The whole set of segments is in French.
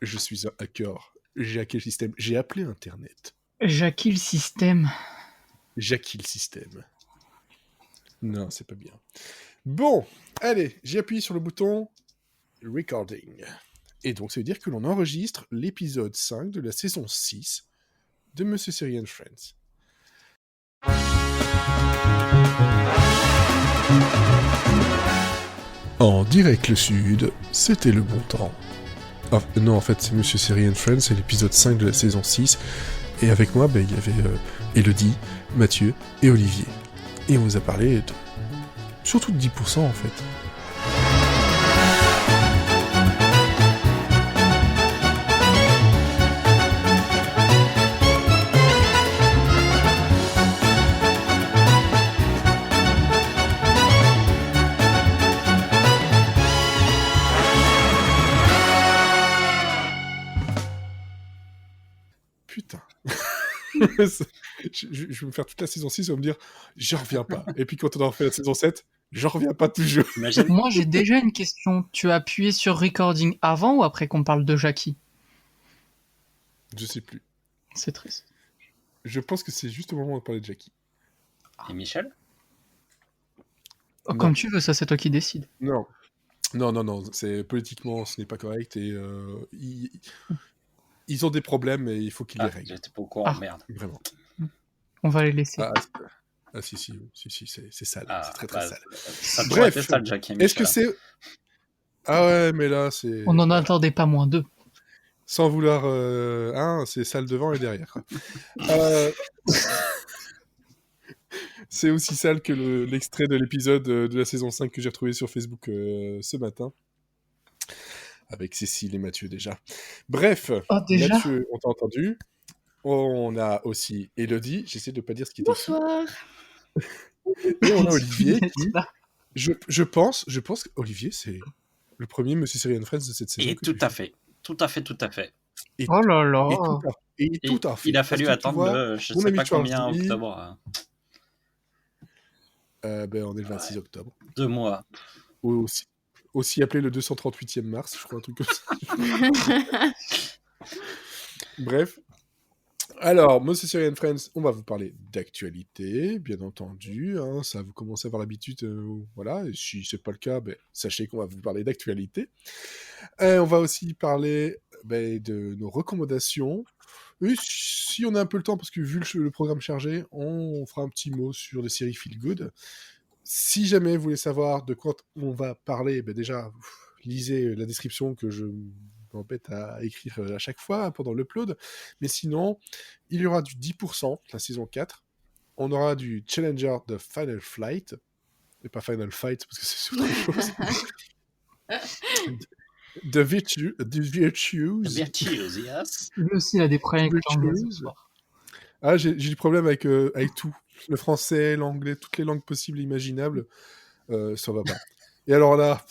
Je suis un hacker. J'ai hacké le système. J'ai appelé Internet. Jackie le système. J'ai hacké le système. Non, c'est pas bien. Bon, allez, j'ai appuyé sur le bouton Recording. Et donc, ça veut dire que l'on enregistre l'épisode 5 de la saison 6 de Monsieur Seri and Friends. En direct le sud, c'était le bon temps. Ah, non, en fait, c'est Monsieur Seri and Friends, c'est l'épisode 5 de la saison 6. Et avec moi, il y avait Elodie, Mathieu et Olivier. Et on vous a parlé de... surtout de 10% en fait. Putain. je vais me faire toute la saison 6 et on va me dire je reviens pas. Et puis quand on aura fait la saison 7, je reviens pas toujours. Moi, j'ai déjà une question. Tu as appuyé sur recording avant ou après qu'on parle de Jackie? Je sais plus. C'est triste. Je pense que c'est juste au moment où on parlait de Jackie. Et Michel? Oh, comme tu veux, ça c'est toi qui décides. Non, c'est politiquement ce n'est pas correct et ils ont des problèmes et il faut qu'ils les règlent. J'étais pas au courant, merde. Vraiment. On va les laisser. Si, c'est sale. C'est très sale. Ça pourrait être sale, Jackie et Michel. Est-ce que c'est... Ah ouais, mais là, c'est... On n'en attendait pas moins d'eux. Sans vouloir... c'est sale devant et derrière. C'est aussi sale que l'extrait de l'épisode de la saison 5 que j'ai retrouvé sur Facebook ce matin. Avec Cécile et Mathieu déjà. Bref, déjà Mathieu, on t'a entendu. On a aussi Elodie, j'essaie de ne pas dire ce qui était écrit. Bonsoir. Et on a Olivier qui... Je pense qu'Olivier, c'est le premier Monsieur Seri and Friends de cette saison. Et tout à fait. Et oh là là. Et tout à fait. Il a fallu attendre je ne sais pas combien octobre. On est le 26 octobre. 2 mois. Aussi appelé le 238e mars, je crois, un truc comme ça. Bref. Alors, Monsieur Seri and Friends, on va vous parler d'actualité, bien entendu. Ça, vous commencez à avoir l'habitude. Voilà. Et si c'est pas le cas, sachez qu'on va vous parler d'actualité. On va aussi parler de nos recommandations. Et si on a un peu le temps, parce que vu le programme chargé, on fera un petit mot sur des séries feel good. Si jamais vous voulez savoir de quoi on va parler, déjà, lisez la description que je m'embête à écrire à chaque fois pendant l'upload. Mais sinon, il y aura du 10%, la saison 4. On aura du Challenger de Final Flight. Et pas Final Fight, parce que c'est sur autre chose. The Virtues, yes. Lui aussi, il a des problèmes avec l'anglais ce soir. Ah, j'ai du problème avec tout. Le français, l'anglais, toutes les langues possibles et imaginables, ça va pas. Et alors là...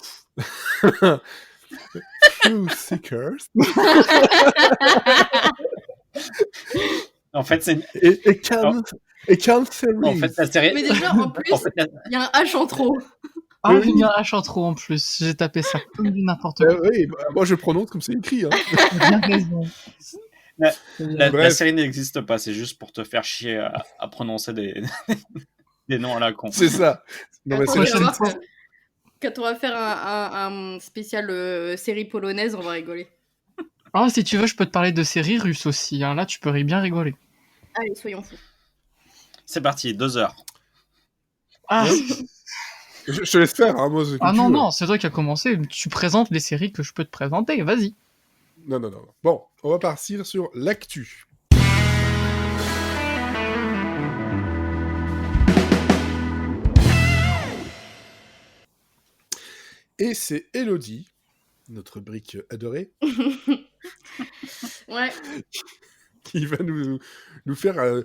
Few Seekers. En fait, c'est... Et Can Theory. En fait, la série... Mais déjà, en plus, il y a un H en trop. Ah oui, il y a un H en trop en plus. J'ai tapé ça comme du n'importe quoi. Oui, moi je prononce comme c'est écrit. Bien raison. La série n'existe pas, c'est juste pour te faire chier à prononcer des noms à la con. C'est ça. Non, quand on va faire un spécial série polonaise, on va rigoler. Ah, si tu veux, je peux te parler de séries russes aussi. Là, tu peux bien rigoler. Allez, soyons fous. C'est parti, 2 heures. Ah, je te laisse faire. Moi, non, c'est toi qui as commencé. Tu présentes les séries que je peux te présenter. Vas-y. Non. Bon, on va partir sur l'actu. Et c'est Elodie, notre brique adorée, ouais. qui va nous faire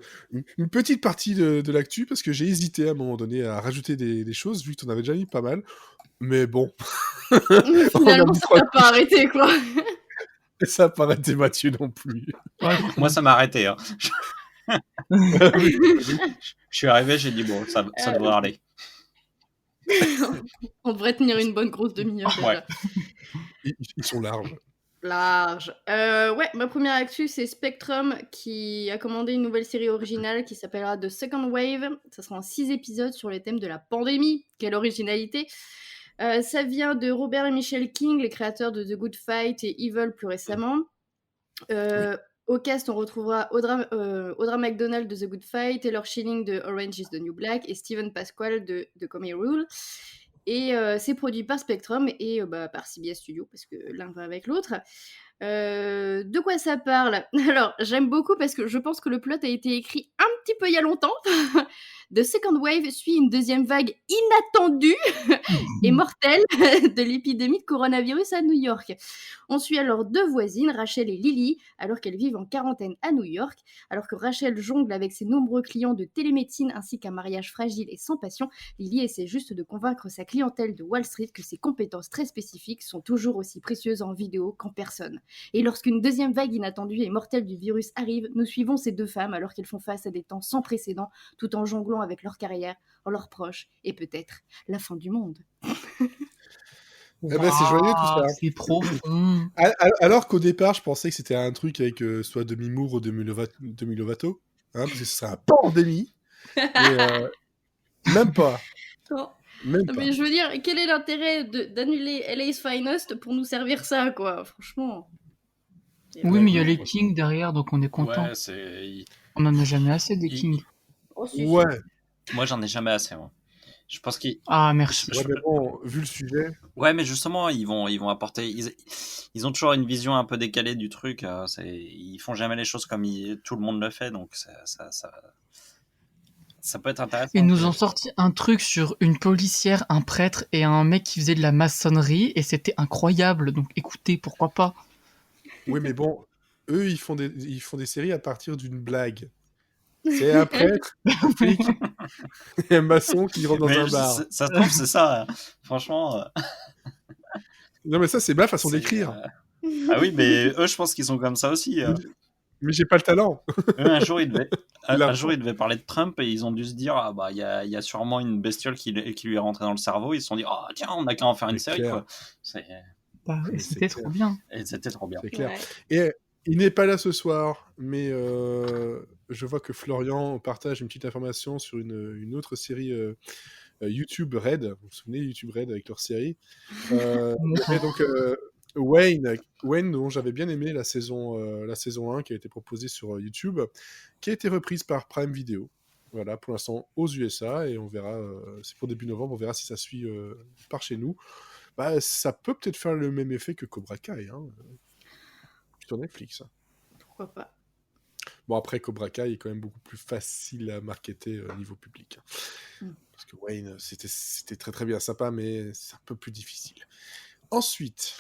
une petite partie de l'actu, parce que j'ai hésité à un moment donné à rajouter des choses, vu que tu en avais déjà mis pas mal. Mais bon. Finalement, ça t'a pas arrêté, quoi. Et ça n'a pas arrêté Mathieu non plus. Ouais, moi, ça m'a arrêté. Je suis arrivé, j'ai dit, bon, ça devrait aller. On devrait tenir une bonne grosse demi-heure. Ouais. Ils sont larges. Large. Ouais, ma première actu, c'est Spectrum qui a commandé une nouvelle série originale qui s'appellera The Second Wave. Ça sera en 6 épisodes sur le thème de la pandémie. Quelle originalité! Ça vient de Robert et Michel King, les créateurs de The Good Fight et Evil plus récemment. Au cast, on retrouvera Audra McDonald de The Good Fight, Taylor Schilling de Orange is the New Black et Steven Pasquale de The Comedy Rule. Et c'est produit par Spectrum et par CBS Studios, parce que l'un va avec l'autre. De quoi ça parle? Alors, j'aime beaucoup parce que je pense que le plot a été écrit un petit peu il y a longtemps. The Second Wave suit une deuxième vague inattendue et mortelle de l'épidémie de coronavirus à New York. On suit alors 2 voisines, Rachel et Lily, alors qu'elles vivent en quarantaine à New York. Alors que Rachel jongle avec ses nombreux clients de télémédecine ainsi qu'un mariage fragile et sans passion, Lily essaie juste de convaincre sa clientèle de Wall Street que ses compétences très spécifiques sont toujours aussi précieuses en vidéo qu'en personne. Et lorsqu'une deuxième vague inattendue et mortelle du virus arrive, nous suivons ces 2 femmes alors qu'elles font face à des temps sans précédent, tout en jonglant avec leur carrière, leurs proches et peut-être la fin du monde. Eh ben, c'est joyeux tout ça. C'est profond. Alors qu'au départ, je pensais que c'était un truc avec soit Demi Moore ou Demi Lovato, hein, parce que ce serait un pandémie. Et même pas. Non. Même pas. Mais je veux dire, quel est l'intérêt d'annuler LA's Finest pour nous servir ça, quoi? Franchement. Oui, mais il y a les Kings derrière, donc on est content. Ouais, on en a jamais assez des Kings. Oh, si, Ouais. Moi, j'en ai jamais assez, moi. Je pense qu'ils. Ah, merci. Ouais, mais bon, vu le sujet. Ouais, mais justement, ils vont apporter. Ils ont toujours une vision un peu décalée du truc. Ils font jamais les choses comme tout le monde le fait, donc ça peut être intéressant. Ils nous ont sorti un truc sur une policière, un prêtre et un mec qui faisait de la maçonnerie, et c'était incroyable. Donc écoutez, pourquoi pas. Oui, mais bon, eux, ils font des séries à partir d'une blague. C'est un prêtre, un flic et un maçon qui rentre dans un bar. Ça se trouve, c'est ça. Franchement. Non, mais ça, c'est ma façon d'écrire. Ah oui, mais eux, je pense qu'ils sont comme ça aussi. Mais j'ai pas le talent. Eux, un jour, ils devaient parler de Trump et ils ont dû se dire, ah bah, il y a sûrement une bestiole qui lui est rentrée dans le cerveau. Ils se sont dit, oh tiens, on a qu'à en faire une série, quoi. C'était trop bien. Et c'était trop bien. C'est clair. Ouais. Et il n'est pas là ce soir, mais je vois que Florian partage une petite information sur une autre série YouTube Red. Vous vous souvenez, YouTube Red avec leur série. Et donc Wayne, dont j'avais bien aimé la saison 1 qui a été proposée sur YouTube, qui a été reprise par Prime Video. Voilà, pour l'instant aux USA, et on verra, c'est pour début novembre, on verra si ça suit par chez nous. Bah, ça peut peut-être faire le même effet que Cobra Kai, hein, sur Netflix. Pourquoi pas. Bon, après, Cobra Kai est quand même beaucoup plus facile à marketer au niveau public. Parce que Wayne, c'était très très bien sympa, mais c'est un peu plus difficile. Ensuite,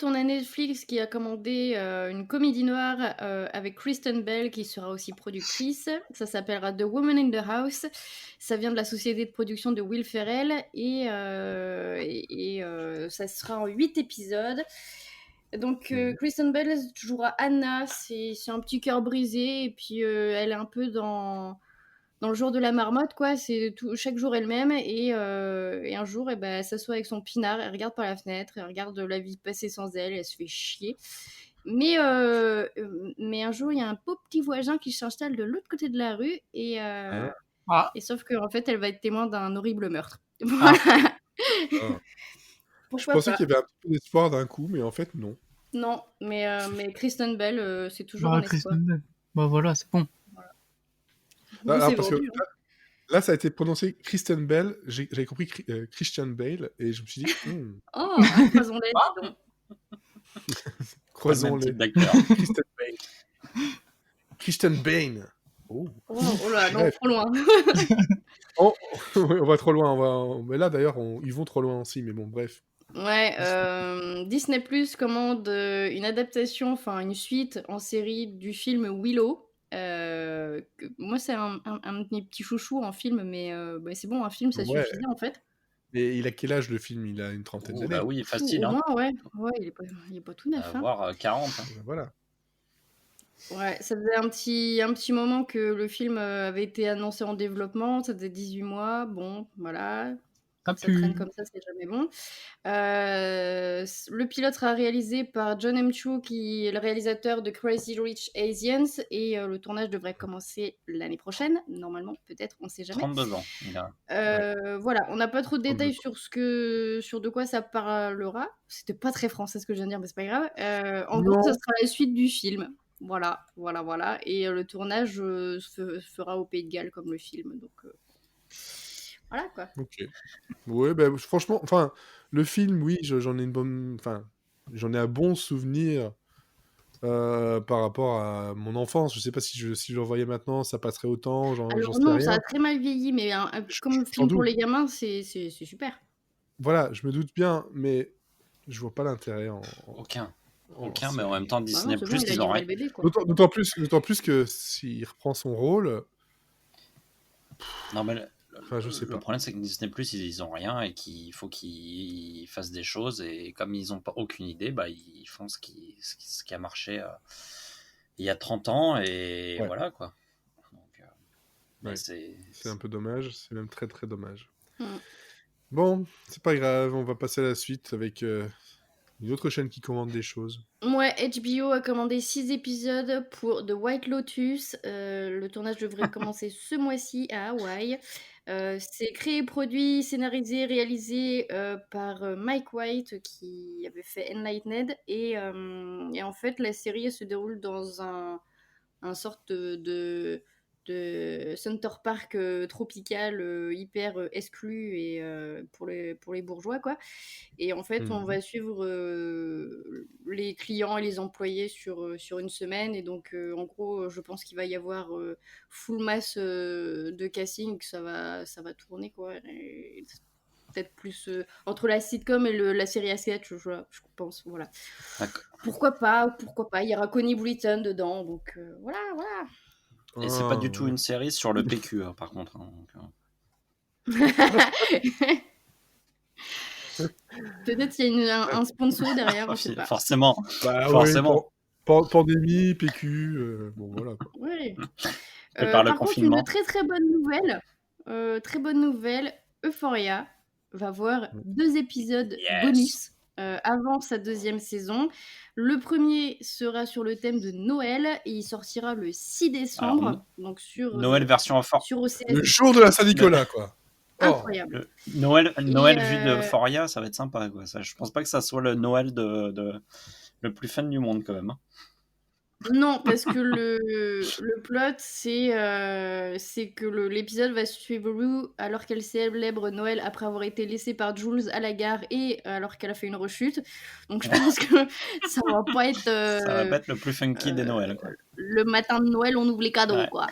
on a Netflix qui a commandé une comédie noire avec Kristen Bell qui sera aussi productrice. Ça s'appellera The Woman in the House. Ça vient de la société de production de Will Ferrell et ça sera en 8 épisodes. Donc Kristen Bell jouera Anna, c'est un petit cœur brisé et puis elle est un peu dans le jour de la marmotte, quoi. C'est chaque jour elle-même et un jour, elle s'assoit avec son pinard, elle regarde par la fenêtre, elle regarde la vie passer sans elle, elle se fait chier. Mais un jour, il y a un pauvre petit voisin qui s'installe de l'autre côté de la rue et sauf qu'en fait, elle va être témoin d'un horrible meurtre. Voilà. Je pensais qu'il y avait un petit peu d'espoir d'un coup, mais en fait, non. Non, mais Kristen Bell, c'est toujours un espoir. Bah voilà, c'est bon. Alors, parce que là, ça a été prononcé Kristen Bell, j'avais compris Christian Bale, et je me suis dit... Oh, croisons-les, dis donc. Croisons-les. Kristen Bale. Kristen Bane. Oh là, non, trop loin. On va trop loin. Mais là, d'ailleurs, ils vont trop loin aussi, mais bon, bref. Ouais, Disney+ commande une adaptation, enfin une suite en série du film Willow. Moi, c'est un de mes petits chouchous en film, mais c'est bon, un film, ça suffisait en fait. Et il a quel âge le film? Il a une trentaine d'années. Bah oui, facile. Au moins, ouais, il est pas tout neuf. Voire 40. Voilà. Ouais, ça faisait un petit moment que le film avait été annoncé en développement, ça faisait 18 mois, bon, voilà. Ça Ça traîne pue. comme ça, c'est jamais bon. Le pilote sera réalisé par John M. Chu, qui est le réalisateur de Crazy Rich Asians, et le tournage devrait commencer l'année prochaine, normalement, peut-être, on sait jamais. 32 ans. Voilà, on n'a pas trop de 32 détails sur de quoi ça parlera. C'était pas très français ce que je viens de dire, mais c'est pas grave. En gros, Non. ça sera la suite du film. Voilà. Et le tournage se fera au Pays de Galles comme le film, donc voilà quoi. Ok. Ouais, bah, franchement, enfin, le film, oui, j'en ai une bonne, enfin, j'en ai un bon souvenir par rapport à mon enfance. Je sais pas si je le voyais maintenant, ça passerait autant, j'en Alors sais non, ça rien. a très mal vieilli, mais comme le J'en film pour doute. les gamins, c'est super. Voilà, je me doute bien, mais je vois pas l'intérêt en Aucun, série. mais en même temps, Bah Disney+, non, c'est bon, il a ils ont livré rien. le bébé, quoi. D'autant plus que s'il reprend son rôle, Non, mais enfin, je sais le pas. problème, c'est que Disney+, ils ont rien et qu'il faut qu'ils fassent des choses. Et comme ils n'ont pas aucune idée, bah, ils font ce qui a marché il y a 30 ans. Et Ouais. voilà, quoi. Donc, Ouais. C'est un peu dommage, c'est même très très dommage. Bon, c'est pas grave, on va passer à la suite avec une autre chaîne qui commande des choses. Ouais, HBO a commandé 6 épisodes pour The White Lotus. Le tournage devrait commencer ce mois-ci à Hawaï. C'est créé, produit, scénarisé, réalisé par Mike White, qui avait fait Enlightened. Et en fait, la série elle se déroule dans un sorte de Center Park tropical hyper exclu et pour les bourgeois, quoi. Et en fait, on va suivre les clients et les employés sur une semaine. Et donc, en gros, je pense qu'il va y avoir full masse de casting, que ça va tourner, quoi. Et peut-être plus entre la sitcom et la série à sketch, je pense, voilà. D'accord. Pourquoi pas. Il y aura Connie Britton dedans, donc voilà. Et c'est pas du tout une série sur le PQ, par contre. Peut-être qu'il y a un sponsor derrière, on sait pas. Forcément. Bah Forcément. oui, pandémie, PQ, bon voilà. Oui. Par le Par contre, confinement. une très très bonne nouvelle, Euphoria va voir 2 épisodes bonus avant sa 2e saison. Le premier sera sur le thème de Noël et il sortira le 6 décembre. Alors, donc sur Noël version Euphoria. sur OCS. Le jour de la Saint-Nicolas, quoi. Incroyable. Noël vu de Euphoria, ça va être sympa, quoi. Ça, je pense pas que ça soit le Noël le plus fun du monde, quand même. Hein. Non, parce que le plot, c'est que l'épisode va suivre Rue alors qu'elle célèbre Noël après avoir été laissée par Jules à la gare et alors qu'elle a fait une rechute. Donc je pense que ça va pas être... ça va pas être le plus funky des Noëls, quoi. Le matin de Noël, on ouvre les cadeaux, Ouais. quoi.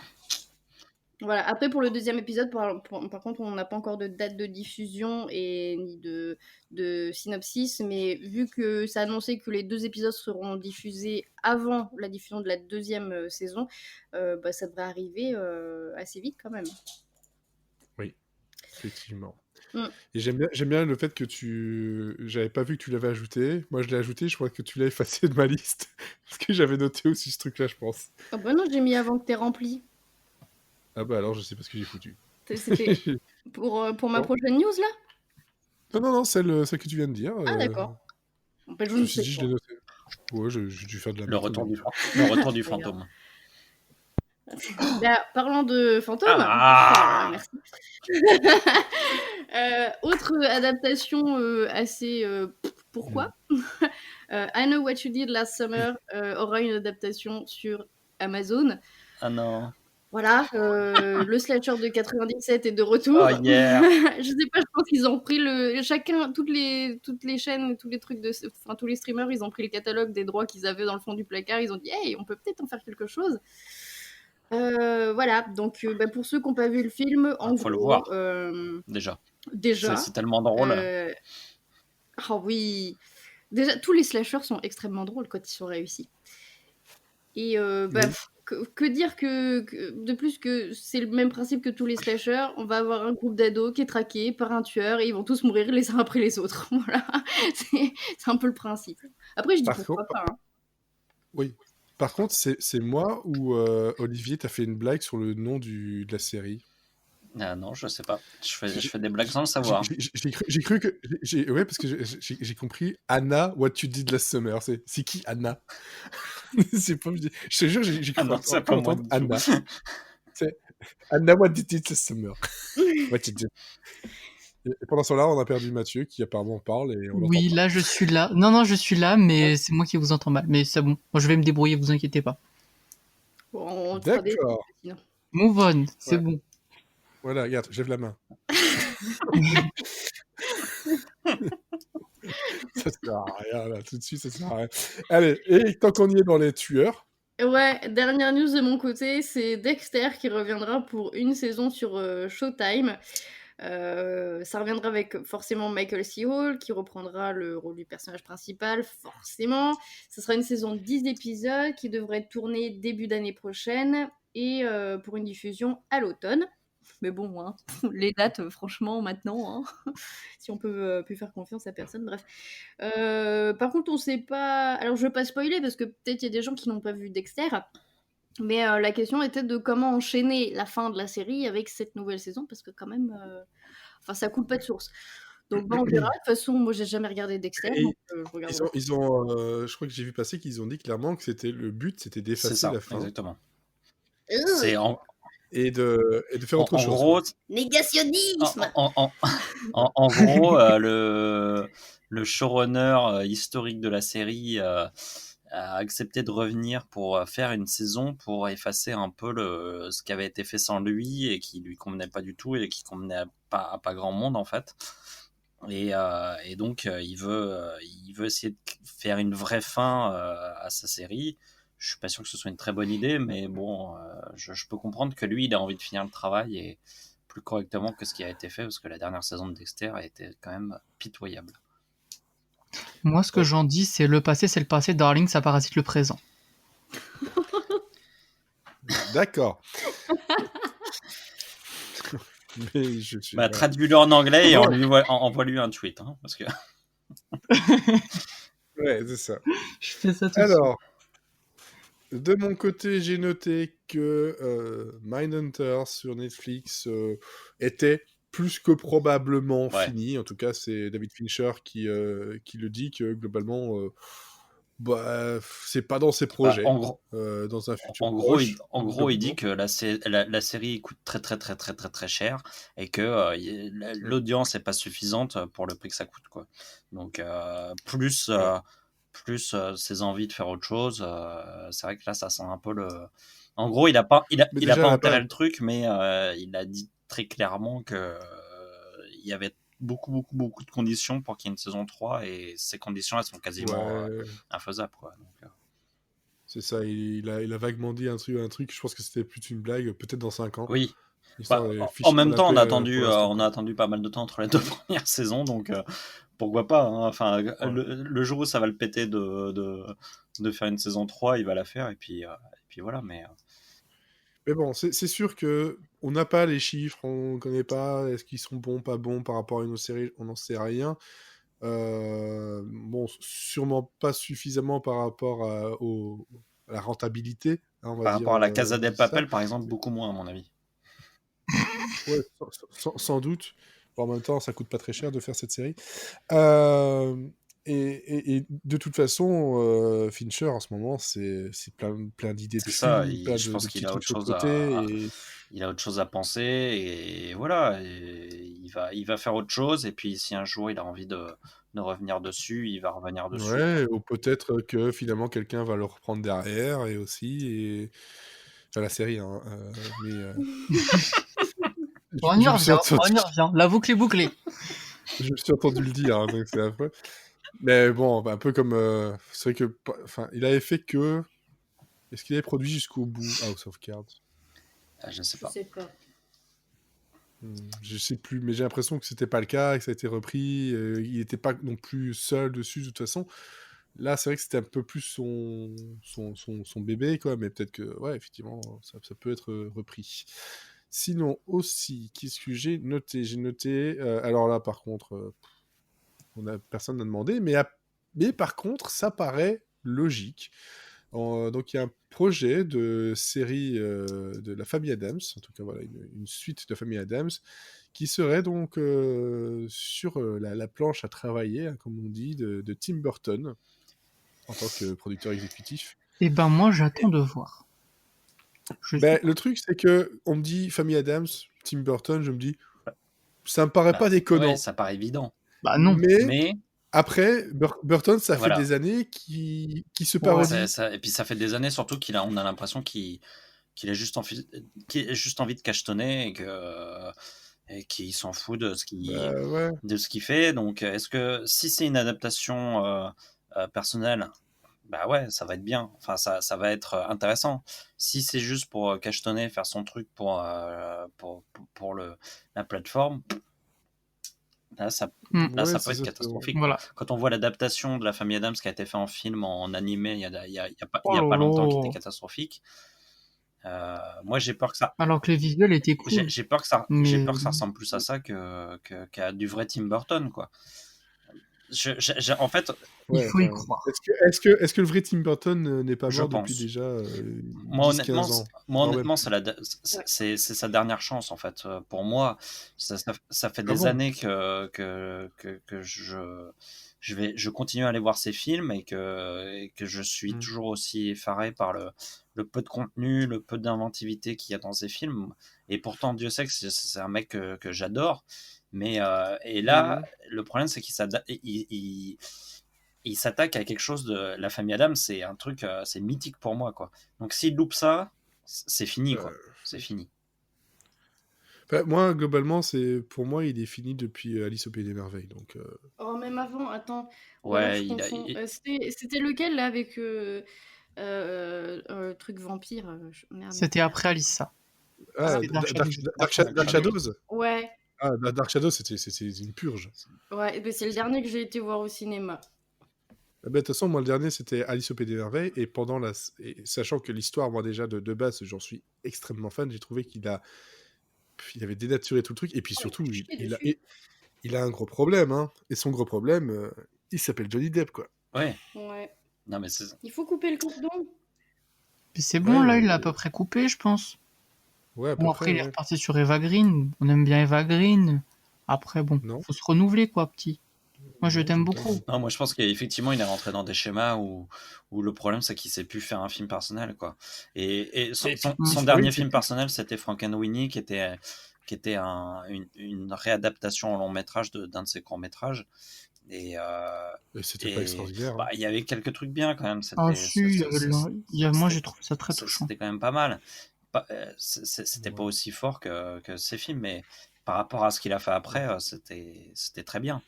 Voilà. Après, pour le 2e épisode, par contre, on n'a pas encore de date de diffusion et ni de synopsis, mais vu que ça annonçait que les 2 épisodes seront diffusés avant la diffusion de la 2e saison, bah, ça devrait arriver assez vite quand même. Oui, effectivement. Mm. Et j'aime bien le fait que j'avais pas vu que tu l'avais ajouté. Moi, je l'ai ajouté, je crois que tu l'as effacé de ma liste. Parce que j'avais noté aussi ce truc-là, je pense. Oh bah non, j'ai mis avant que t'aies rempli. Ah bah alors, je sais pas ce que j'ai foutu. C'était pour ma prochaine news, là? Non, celle que tu viens de dire. Ah, d'accord. Bah, je Je me ne suis sais dit, je pas. l'ai noté. Ouais, j'ai dû faire de la Le merde. retour du fantôme. Bah, parlant de fantômes, Ah merci. Autre adaptation assez pourquoi I Know What You Did Last Summer aura une adaptation sur Amazon. Ah non. Voilà, le slasher de 97 est de retour. Oh yeah. Je sais pas, je pense qu'ils ont pris toutes les chaînes, tous les trucs tous les streamers, ils ont pris le catalogue des droits qu'ils avaient dans le fond du placard, ils ont dit hey, on peut peut-être en faire quelque chose. Voilà, donc pour ceux qui n'ont pas vu le film, en faut gros, le voir. Déjà. C'est tellement drôle. Oh oui. Déjà, tous les slashers sont extrêmement drôles quand ils sont réussis. Et que dire de plus que c'est le même principe que tous les slashers. On va avoir un groupe d'ados qui est traqué par un tueur et ils vont tous mourir les uns après les autres. Voilà, c'est un peu le principe. Après, je dis pourquoi pas. Hein. Oui. Par contre, c'est moi ou Olivier, t'as fait une blague sur le nom de la série. Ah non, je sais pas. Je J'ai fais des blagues sans le savoir. j'ai cru que... Ouais, parce que j'ai compris Anna, what you did last summer. C'est qui Anna? C'est pas... Je te jure, j'ai Ah cru non, c'est pas moi entendre du tout. Anna. C'est Anna, what did you do last summer? What you did. Et pendant ce temps-là, on a perdu Mathieu, qui apparemment parle, et on l'entend Oui, pas. là, je suis là. Non, je suis là, mais c'est moi qui vous entends mal. Mais c'est bon. Moi, je vais me débrouiller, vous inquiétez pas. Bon, on te fera des D'accord. sinon. Move on, c'est Ouais. bon. Voilà, regarde, je lève la main. Ça sert à rien, là, tout de suite, ça sert à rien. Allez, et tant qu'on y est dans les tueurs, Ouais, dernière news de mon côté, c'est Dexter qui reviendra pour une saison sur Showtime. Ça reviendra avec forcément Michael C. Hall qui reprendra le rôle du personnage principal, forcément. Ce sera une saison de 10 épisodes qui devrait être tournée début d'année prochaine et pour une diffusion à l'automne. Mais bon, hein, les dates, franchement, maintenant, hein, si on peut plus faire confiance à personne, bref. Par contre, on sait pas. Alors, je veux pas spoiler parce que peut-être il y a des gens qui n'ont pas vu Dexter. Mais la question était de comment enchaîner la fin de la série avec cette nouvelle saison parce que quand même, enfin, ça coule pas de source. Donc, on verra. De toute façon, moi, j'ai jamais regardé Dexter, et donc je regarderai. je crois que j'ai vu passer qu'ils ont dit clairement que le but, c'était C'est d'effacer ça, la fin exactement. Ugh, et de faire autre en chose. gros, négationnisme. en gros, le showrunner historique de la série a accepté de revenir pour faire une saison pour effacer un peu ce qui avait été fait sans lui et qui lui convenait pas du tout et qui convenait à pas grand monde en fait. Et donc il veut essayer de faire une vraie fin à sa série. Je suis pas sûr que ce soit une très bonne idée, mais bon, je peux comprendre que lui, il a envie de finir le travail et plus correctement que ce qui a été fait, parce que la dernière saison de Dexter a été quand même pitoyable. Moi, ce que Ouais. j'en dis, c'est le passé, darling, ça parasite le présent. D'accord. Mais je suis... Bah, voilà. traduis-le en anglais et Bon. envoie-lui un tweet, hein, parce que... Ouais, c'est ça. Je fais ça tout de suite. Alors, de mon côté, j'ai noté que Mindhunter sur Netflix était plus que probablement Ouais. fini. En tout cas, c'est David Fincher qui le dit, que globalement, c'est pas dans ses projets, en gros, dans un futur en gros, proche. il dit que la série coûte très très très très très très cher et que l'audience est pas suffisante pour le prix que ça coûte, quoi. Donc plus ses envies de faire autre chose, c'est vrai que là ça sent un peu le. En gros, il a pas Mais il a déjà, pas à la enterré base, le truc, mais il a dit très clairement que il y avait beaucoup de conditions pour qu'il y ait une saison 3 et ces conditions elles sont quasiment ouais, infaisables, quoi. Donc, c'est ça. Il a vaguement dit un truc. Je pense que c'était plus une blague, peut-être dans 5 ans. oui. Histoire Bah, de en ficher même mal la temps, paix pour l'instant, on a quoi. attendu pas mal de temps entre les deux premières saisons, donc pourquoi pas, hein. Enfin, Ouais. le jour où ça va le péter de faire une saison 3, il va la faire, et puis voilà. Mais bon, c'est sûr que on n'a pas les chiffres, on connaît pas, est-ce qu'ils sont bons, pas bons par rapport à une autre série, on n'en sait rien. Bon, sûrement pas suffisamment par rapport à la rentabilité, hein, on va Par dire rapport à la Casa de del ça. Papel, par exemple, beaucoup moins, à mon avis. Ouais, sans doute. Bon, en même temps, ça coûte pas très cher de faire cette série. Euh, et de toute façon, Fincher, en ce moment, c'est plein d'idées de C'est ça, films, plein je de pense petits qu'il a trucs autre sur le chose côté. il a autre chose à penser, et voilà, et il va faire autre chose, et puis si un jour il a envie de revenir dessus, il va revenir dessus, quoi. Ouais, ou peut-être que finalement quelqu'un va le reprendre derrière et aussi, enfin la série, hein, mais On y je me suis entendu, revient. La boucle est bouclée. je me suis entendu le dire, hein, donc c'est affreux. Mais bon, un peu comme, c'est vrai que, enfin, il avait fait que, est-ce qu'il avait produit jusqu'au bout House of Cards? Je sais Je pas. sais pas. Je sais plus, mais j'ai l'impression que c'était pas le cas, que ça a été repris. Il n'était pas non plus seul dessus de toute façon. Là, c'est vrai que c'était un peu plus son bébé, quoi, mais peut-être que, ouais, effectivement, ça peut être repris. Sinon, aussi, qu'est-ce que j'ai noté? J'ai noté, alors là, par contre, personne n'a demandé, mais par contre, ça paraît logique. Donc il y a un projet de série de la famille Adams, en tout cas voilà, une suite de famille Adams, qui serait donc sur la planche à travailler, hein, comme on dit, de Tim Burton, en tant que producteur exécutif. Et ben moi, j'attends de voir. Le truc, c'est que on me dit famille Adams, Tim Burton, je me dis, ça me paraît pas déconnant. Ouais, ça paraît évident. Bah non. Mais après, Burton, ça voilà. fait des années qu'il se Ouais. parodie. Et puis ça fait des années surtout on a l'impression qu'il a juste envie de cachetonner et qu'il s'en fout de ce qu'il fait. Donc, est-ce que si c'est une adaptation personnelle, bah ouais, ça va être bien. Enfin, ça va être intéressant. Si c'est juste pour cachetonner, faire son truc pour la plateforme, là, ça peut être catastrophique. Voilà. Quand on voit l'adaptation de la famille Adams qui a été fait en film, en animé, il y a pas Oh longtemps, qui là. était catastrophique. Moi, j'ai peur que ça. Alors que les visuels étaient cool. J'ai peur que ça ressemble plus à ça qu'à du vrai Tim Burton, quoi. En fait, il faut y croire. Est-ce que le vrai Tim Burton n'est pas mort depuis déjà 10-15 ans? Moi, honnêtement, c'est sa dernière chance, en fait. Pour moi, ça fait des années que je continue à aller voir ces films et que je suis toujours aussi effaré par le peu de contenu, le peu d'inventivité qu'il y a dans ces films. Et pourtant, Dieu sait que c'est un mec que j'adore. Mais et là, le problème, c'est qu'il s'attaque à quelque chose de la famille Adams. C'est un truc, c'est mythique pour moi, quoi. Donc s'il loupe ça, c'est fini, quoi. C'est fini. Moi, globalement, pour moi, il est fini depuis Alice au Pays des Merveilles. Donc. Oh, même avant, attends. Ouais, c'était lequel là avec truc vampire merde. C'était après Alissa. Dark Shadows. Ouais. Ah, Dark Shadows, c'était une purge. Ouais, c'est le dernier que j'ai été voir au cinéma. De toute façon, moi, le dernier, c'était Alice au Pays des Merveilles. Et sachant que l'histoire, moi, déjà, de base, j'en suis extrêmement fan, j'ai trouvé qu'il avait dénaturé tout le truc. Et puis surtout, il a un gros problème. Hein. Et son gros problème, il s'appelle Johnny Depp, quoi. Ouais. Non, mais il faut couper le cordon. Puis c'est bon, là, il l'a à peu près coupé, je pense. Ouais, après, il est reparti sur Eva Green. On aime bien Eva Green. Après, bon, faut se renouveler, quoi, petit. Moi, je t'aime beaucoup. Non, moi, je pense qu'effectivement, il est rentré dans des schémas où le problème, c'est qu'il sait plus faire un film personnel, quoi. Et son dernier film personnel, c'était Frankenweenie, qui était une réadaptation en long métrage d'un de ses courts métrages. Et c'était pas extraordinaire. Bah, il y avait quelques trucs bien quand même. Moi, j'ai trouvé ça très touchant. C'était quand même pas mal. C'était pas aussi fort que ces films, mais par rapport à ce qu'il a fait après, c'était très bien.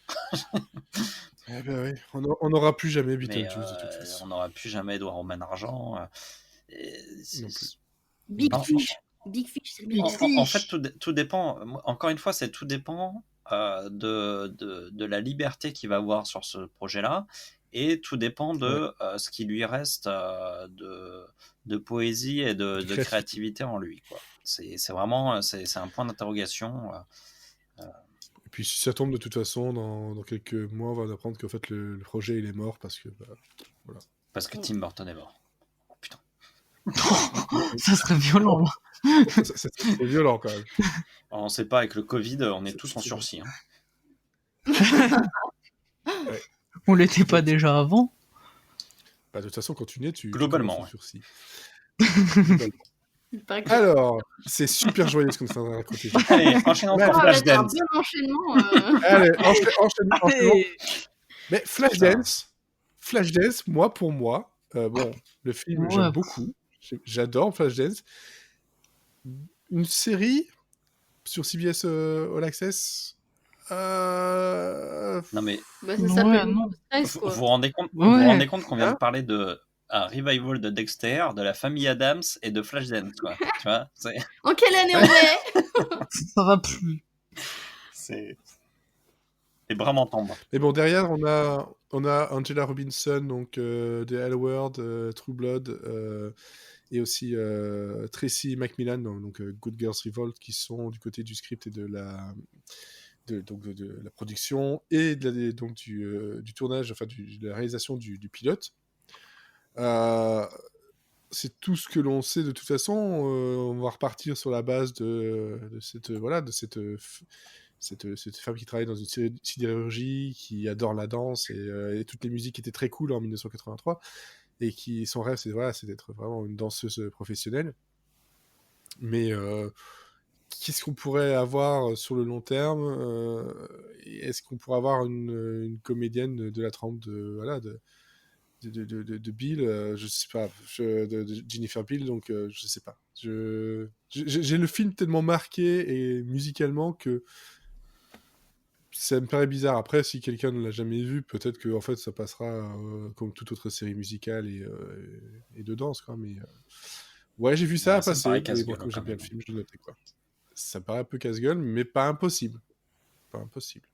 Eh ben oui. On n'aura plus jamais Beetlejuice de toute façon. On n'aura plus jamais Edouard Romain Argent. Big Fish, c'est Big Fish. En fait, tout dépend. Encore une fois, tout dépend de la liberté qu'il va avoir sur ce projet-là, et tout dépend de ce qui lui reste de poésie et de créativité en lui, quoi. C'est vraiment c'est un point d'interrogation. Et puis si ça tombe de toute façon, dans quelques mois, on va apprendre qu'en fait le projet il est mort parce que voilà. Parce que Tim Burton est mort. Oh, putain. Ça serait violent, là. Ça serait violent quand même. On sait pas, avec le Covid, on est tous en sursis. Hein. Ouais. On l'était pas déjà avant. De toute façon, quand tu nais, globalement, tu sursis. Globalement. Alors, c'est super joyeux ce qu'on est en train de raconter. Allez, enchaînons pour Flashdance. Un enchaînement. Allez, enchaînement. Mais Flashdance, pour moi, bon, le film, j'aime beaucoup. J'adore Flashdance. Une série sur CBS All Access. Non mais ça s'appelle vous vous rendez compte qu'on vient de parler de un revival de Dexter, de la famille Adams et de Flashdance, quoi. Tu vois, en quelle année on est? Ça va plus. C'est vraiment tombant. Mais bon, derrière on a Angela Robinson, donc de L Word, True Blood, et aussi Tracy McMillan, donc Good Girls Revolt, qui sont du côté du script et de la production et du tournage, enfin de la réalisation du pilote. c'est tout ce que l'on sait de toute façon. On va repartir sur la base de cette femme qui travaille dans une sidérurgie, qui adore la danse et toutes les musiques étaient très cool en 1983 et qui son rêve c'est d'être vraiment une danseuse professionnelle. Mais qu'est-ce qu'on pourrait avoir sur le long terme est-ce qu'on pourrait avoir une comédienne de la trempe de Bill, je sais pas, de Jennifer Bill, donc je sais pas. J'ai le film tellement marqué et musicalement que ça me paraît bizarre. Après, si quelqu'un ne l'a jamais vu, peut-être que en fait ça passera comme toute autre série musicale et de danse, quoi. Mais ouais, j'ai vu ça Ça me passer. paraît Et casse-gueule, bon, j'aime quand bien le même. film, je l'ai noté, quoi. Ça me paraît un peu casse-gueule, mais pas impossible. Pas impossible.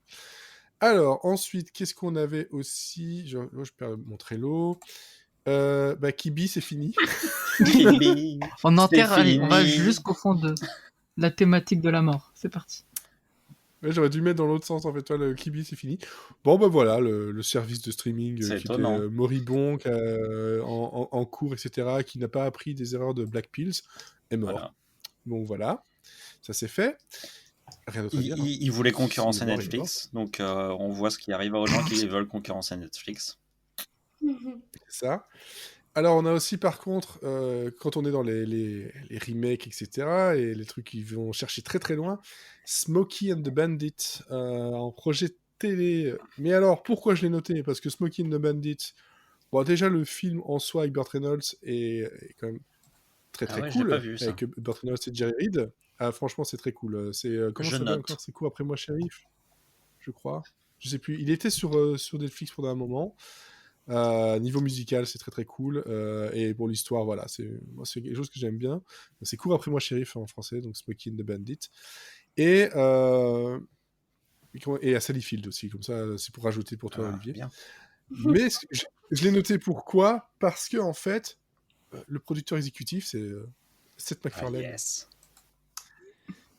Alors, ensuite, qu'est-ce qu'on avait aussi? Je perds mon Trello. Kibi, c'est fini. On enterre, C'est allez, on va fini. jusqu'au fond de la thématique de la mort. C'est parti. Ouais, j'aurais dû mettre dans l'autre sens, en fait. Toi, le Kibi, c'est fini. Bon, voilà, le service de streaming C'est qui étonnant. était moribond, en cours, etc., qui n'a pas appris des erreurs de Black Pills, est mort. Voilà. Donc voilà, ça c'est fait. Rien d'autre à dire. Il voulait concurrencer S'il est mort, Netflix, donc on voit ce qui arrive aux gens qui veulent concurrencer Netflix. C'est ça. Alors, on a aussi, par contre, quand on est dans les remakes, etc., et les trucs qui vont chercher très très loin, Smokey and the Bandit en projet télé. Mais alors, pourquoi je l'ai noté? Parce que Smokey and the Bandit, bon, déjà, le film en soi avec Burt Reynolds est quand même très très ouais, je l'ai cool, pas vu, ça. avec Burt Reynolds et Jerry Reed. Ah, franchement, c'est très cool. C'est comment Je ça s'appelle note. encore? C'est quoi après moi, shérif? Je crois. Je sais plus. Il était sur Netflix pendant un moment. Niveau musical, c'est très très cool. Et pour l'histoire, voilà, c'est quelque chose que j'aime bien. C'est Cours après moi, shérif en français, donc Smokey and the Bandit. Et à Sally Field aussi, comme ça, c'est pour rajouter pour toi, Olivier. Bien. Mais je l'ai noté pourquoi? Parce que, en fait, le producteur exécutif, c'est Seth MacFarlane. Yes.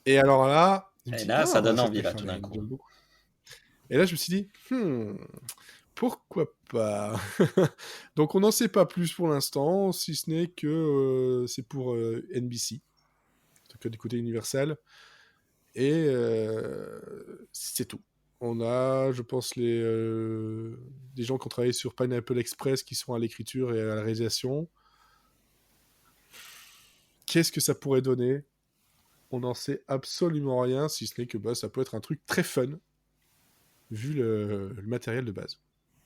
Et alors là, Et là, ça donne envie, là, tout d'un MacFarlane, coup. j'aime beaucoup. Et là, je me suis dit, pourquoi pas? Donc, on n'en sait pas plus pour l'instant, si ce n'est que c'est pour NBC, en tout cas du côté Universal. Et c'est tout. On a, je pense, des gens qui ont travaillé sur Pineapple Express qui sont à l'écriture et à la réalisation. Qu'est-ce que ça pourrait donner? On n'en sait absolument rien, si ce n'est que ça peut être un truc très fun, vu le matériel de base.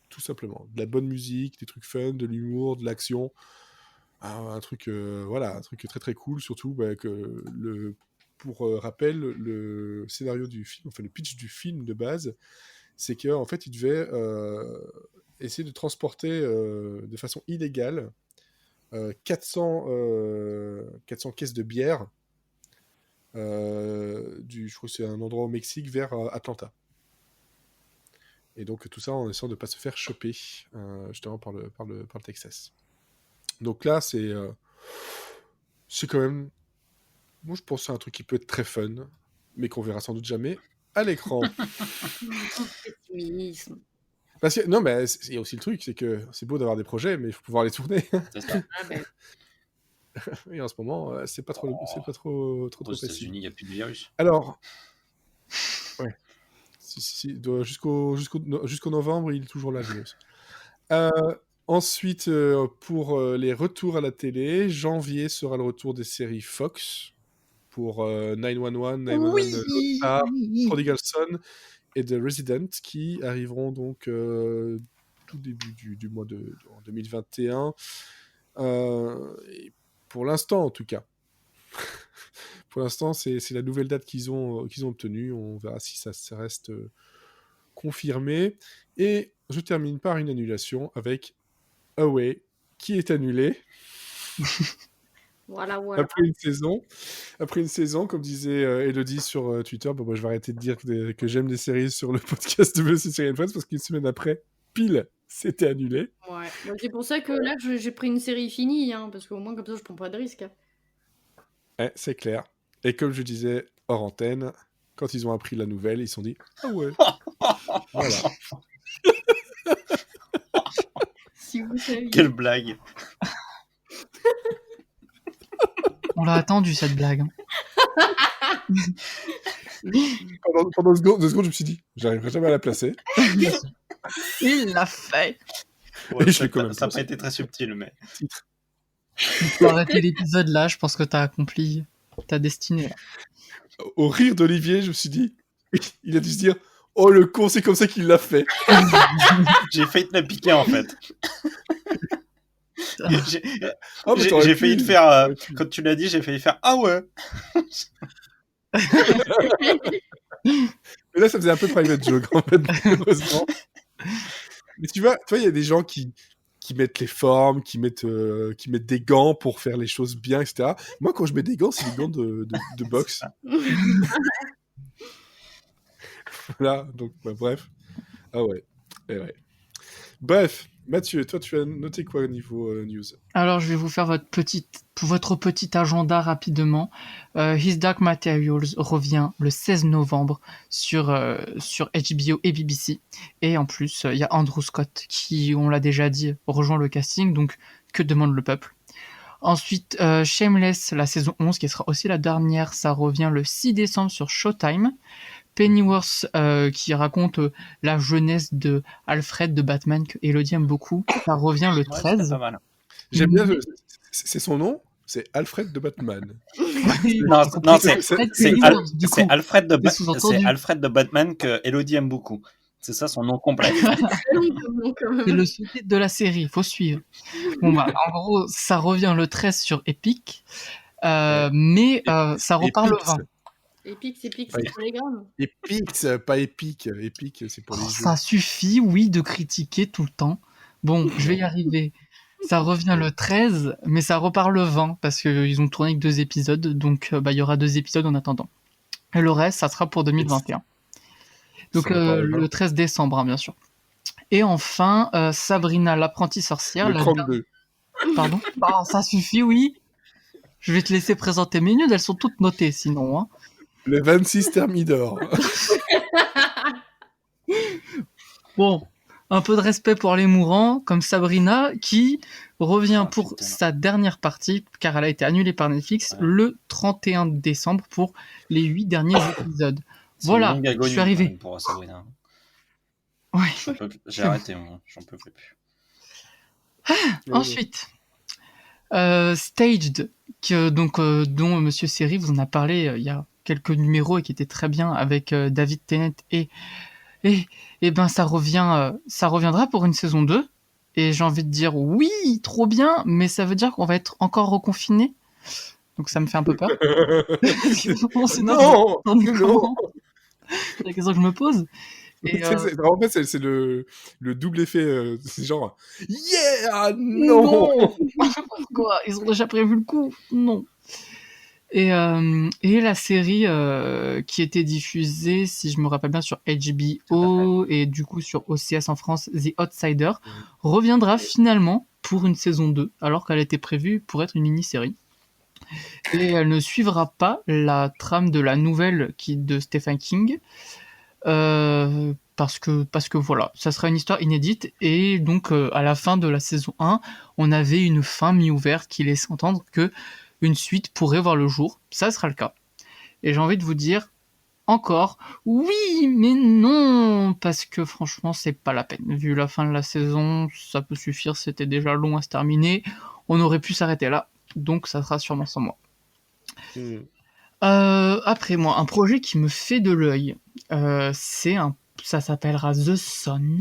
Tout simplement. De la bonne musique, des trucs fun, de l'humour, de l'action. Un truc, un truc très très cool, surtout pour rappel, le scénario du film, enfin le pitch du film de base, c'est qu'en fait, il devait essayer de transporter de façon illégale 400 caisses de bière je crois que c'est un endroit au Mexique vers Atlanta. Et donc tout ça en essayant de ne pas se faire choper justement par le Texas. Donc là, c'est quand même... Moi, je pense que c'est un truc qui peut être très fun, mais qu'on verra sans doute jamais à l'écran. Parce que, non, mais il y a aussi le truc, c'est que c'est beau d'avoir des projets, mais il faut pouvoir les tourner. C'est ça. Et en ce moment, c'est pas trop Aux facile. États-Unis, il n'y a plus de virus. Alors, ouais. Jusqu'au novembre, il est toujours là, le virus. Ensuite, pour les retours à la télé, janvier sera le retour des séries Fox pour 911, 911 Star, Prodigal Son et The Resident qui arriveront donc tout début du mois de 2021. Et pour l'instant, en tout cas. Pour l'instant, c'est la nouvelle date qu'ils ont obtenue. On verra si ça reste confirmé. Et je termine par une annulation avec Away, qui est annulé. Voilà. Après une saison, comme disait Elodie sur Twitter, je vais arrêter de dire que j'aime les séries sur le podcast de Série Friends parce qu'une semaine après, pile, c'était annulé. Ouais. Bah, c'est pour ça que là, j'ai pris une série finie, hein, parce qu'au moins comme ça, je prends pas de risque. Ouais, c'est clair. Et comme je disais hors antenne, quand ils ont appris la nouvelle, ils se sont dit « Ah ouais !» Voilà. Si vous saviez. Quelle blague. On l'a attendu, cette blague. Hein. Pendant 2 secondes, je me suis dit, j'arriverai jamais à la placer. Il l'a fait. Ouais, Et je ça l'ai quand même n'a pas placé. été très subtil, mais. Tu peux arrêter l'épisode là, je pense que t'as accompli ta destinée. Là. Au rire d'Olivier, je me suis dit, il a dû se dire, oh le con, c'est comme ça qu'il l'a fait. J'ai failli te la piquer en fait. J'ai Ah, mais j'ai- t'aurais j'ai pu. failli te faire. T'aurais pu. Quand tu l'as dit, j'ai failli faire ah ouais. Mais là, ça faisait un peu private joke, en fait, heureusement. Mais tu vois, il y a des gens qui mettent les formes, qui mettent des gants pour faire les choses bien, etc. Moi, quand je mets des gants, c'est des gants de boxe. Voilà, donc, bah, bref. Ah ouais. Eh ouais. Bref, Mathieu, toi, tu as noté quoi au niveau news? Alors, je vais vous faire votre petit agenda rapidement. His Dark Materials revient le 16 novembre sur HBO et BBC. Et en plus, il y a Andrew Scott qui, on l'a déjà dit, rejoint le casting. Donc, que demande le peuple? Ensuite, Shameless, la saison 11, qui sera aussi la dernière, ça revient le 6 décembre sur Showtime. Pennyworth, qui raconte la jeunesse de Alfred de Batman, que Elodie aime beaucoup, ça revient le Ouais, c'était 13. pas mal. J'aime bien, c'est son nom, c'est Alfred de Batman. Non, non, c'est c'est Pennyworth, du coup. Alfred de C'est sous-entendu. c'est Alfred de Batman que Elodie aime beaucoup. C'est ça son nom complet. Très long comme nom, quand même. C'est le sous-titre de la série, faut suivre. Bon bah, en gros, ça revient le 13 sur Epic, mais ça repart le 20. Epic, c'est Ouais. pour les grammes. Epix, pas épique. Epic, c'est pour les Oh, jeux. ça suffit, oui, de critiquer tout le temps. Bon, je vais y arriver. Ça revient le 13, mais ça repart le 20, parce qu'ils ont tourné que 2 épisodes, donc il y aura 2 épisodes en attendant. Et le reste, ça sera pour 2021. Donc Ça repart le 20. le 13 décembre, hein, bien sûr. Et enfin, Sabrina l'apprentie sorcière. Le 32. Pardon. Ah, ça suffit, oui. Je vais te laisser présenter mes news, elles sont toutes notées sinon. Hein. Le 26 Thermidor. Bon, un peu de respect pour les mourants, comme Sabrina, qui revient Ah, pour putain. sa dernière partie, car elle a été annulée par Netflix, Ouais. le 31 décembre pour les 8 derniers épisodes. C'est Voilà, une longue agonie, je suis arrivé. quand même, pour Sabrina. Ouais. J'ai arrêté, moi. J'en peux plus. Ensuite, Staged, dont Monsieur Seri vous en a parlé il y a quelques numéros et qui était très bien avec David Tennant et ben ça reviendra pour une saison 2 et j'ai envie de dire oui, trop bien, mais ça veut dire qu'on va être encore reconfiné. Donc ça me fait un peu peur. Non, non. C'est la question que je me pose. Et, En fait, c'est le double effet. C'est genre, yeah, non. Pourquoi? Ils ont déjà prévu le coup? Non. Et la série qui était diffusée, si je me rappelle bien, sur HBO et du coup sur OCS en France, The Outsider, reviendra finalement pour une saison 2, alors qu'elle était prévue pour être une mini-série. Et elle ne suivra pas la trame de la nouvelle de Stephen King, parce que voilà, ça sera une histoire inédite, et donc à la fin de la saison 1, on avait une fin mi-ouverte qui laisse entendre que une suite pourrait voir le jour, ça sera le cas. Et j'ai envie de vous dire encore oui, mais non, parce que franchement, c'est pas la peine. Vu la fin de la saison, ça peut suffire, c'était déjà long à se terminer. On aurait pu s'arrêter là, donc ça sera sûrement sans moi. Après moi, un projet qui me fait de l'œil, ça s'appellera The Son.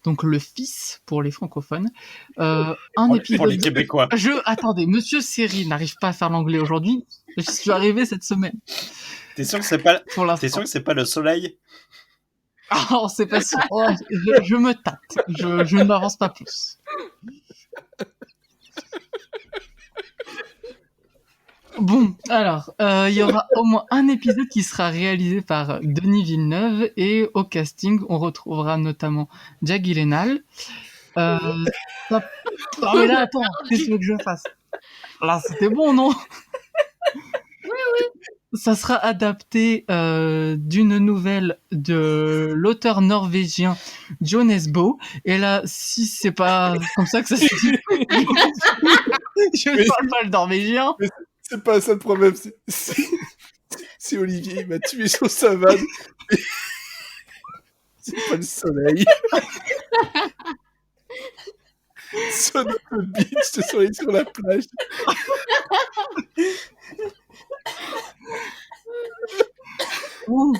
Donc le fils pour les francophones. Épisode. Pour les Québécois. Attendez, Monsieur Seri n'arrive pas à faire l'anglais aujourd'hui. Je suis arrivé cette semaine. T'es sûr que c'est pas, Pour t'es sûr que c'est pas le soleil? Oh, c'est pas sûr. Oh, je me tâte. Je ne m'avance pas plus. Bon, alors, il y aura au moins un épisode qui sera réalisé par Denis Villeneuve et au casting, on retrouvera notamment Jack Gyllenhaal. Non mais là, attends, qu'est-ce que tu veux que je fasse? Là, c'était bon, non? Oui. Ça sera adapté d'une nouvelle de l'auteur norvégien Jon Esbo. Et là, si c'est pas comme ça que ça se dit, je ne parle pas le norvégien. C'est pas ça le problème, c'est Olivier, il m'a tué sur sa vanne. C'est pas le soleil. Son beach, le soleil sur la plage. Ouh.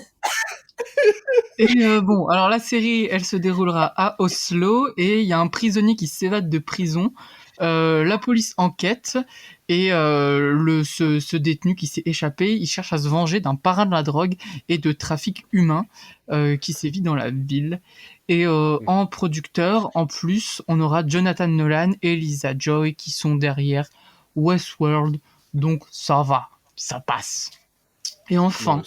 Et bon, alors la série, elle se déroulera à Oslo et il y a un prisonnier qui s'évade de prison. La police enquête et ce détenu qui s'est échappé, il cherche à se venger d'un parrain de la drogue et de trafic humain qui sévit dans la ville. Et en producteur, en plus, on aura Jonathan Nolan et Lisa Joy qui sont derrière Westworld, donc ça va, ça passe. Et enfin,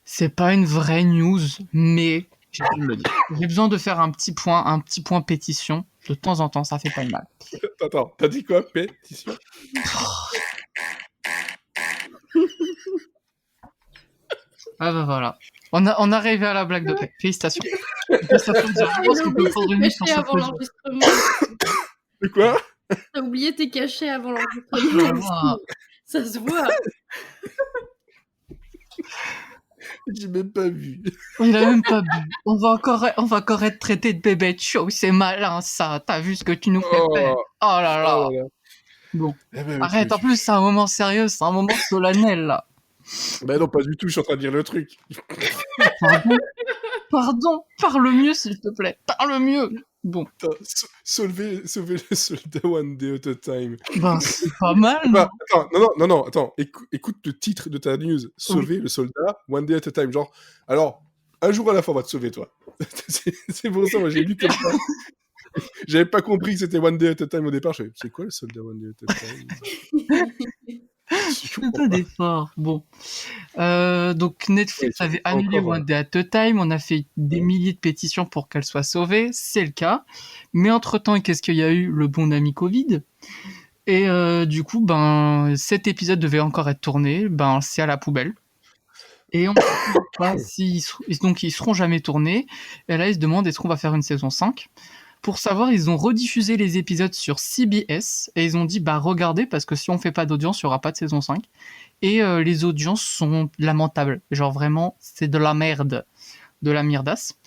c'est pas une vraie news, mais j'ai besoin de le dire. J'ai besoin de faire un petit point pétition. De temps en temps, ça fait pas de mal. Attends, t'as dit quoi, pétition? Ah bah voilà. On a arrivé à la blague de paix. Félicitations. Ça fait dire, je pense qu'on peut faire une mise sur ce projet. De quoi? T'as oublié tes cachets avant l'enregistrement. Ça se voit. J'ai même pas vu. Il a même pas vu. On va encore être traité de bébé de show. C'est malin, ça. T'as vu ce que tu nous fais faire? Oh là là. Oh là là. Bon. Eh ben, arrête, en plus, c'est un moment sérieux. C'est un moment solennel, là. Bah non, pas du tout. Je suis en train de dire le truc. Pardon. Parle mieux, s'il te plaît. Parle mieux. Bon. Sauver le soldat one day at a time. Ben, c'est pas mal. Bah, attends. Écoute le titre de ta news. Sauver le soldat one day at a time. Genre, alors, un jour à la fois, on va te sauver, toi. C'est pour ça, moi, j'ai lu comme ça. J'avais pas compris que c'était one day at a time au départ. Je fais, c'est quoi le soldat one day at a time? Un peu d'effort. Bon. Donc Netflix avait annulé One Day at a Time. On a fait des milliers de pétitions pour qu'elle soit sauvée. C'est le cas. Mais entre-temps, qu'est-ce qu'il y a eu? Le bon ami Covid. Et du coup, cet épisode devait encore être tourné. C'est à la poubelle. Et on ne sait pas donc ils seront jamais tournés. Et là, ils se demandent est-ce qu'on va faire une saison 5? Pour savoir, ils ont rediffusé les épisodes sur CBS et ils ont dit regardez parce que si on fait pas d'audience, il y aura pas de saison 5. Et les audiences sont lamentables. Genre vraiment, c'est de la merde, de la mierdasse.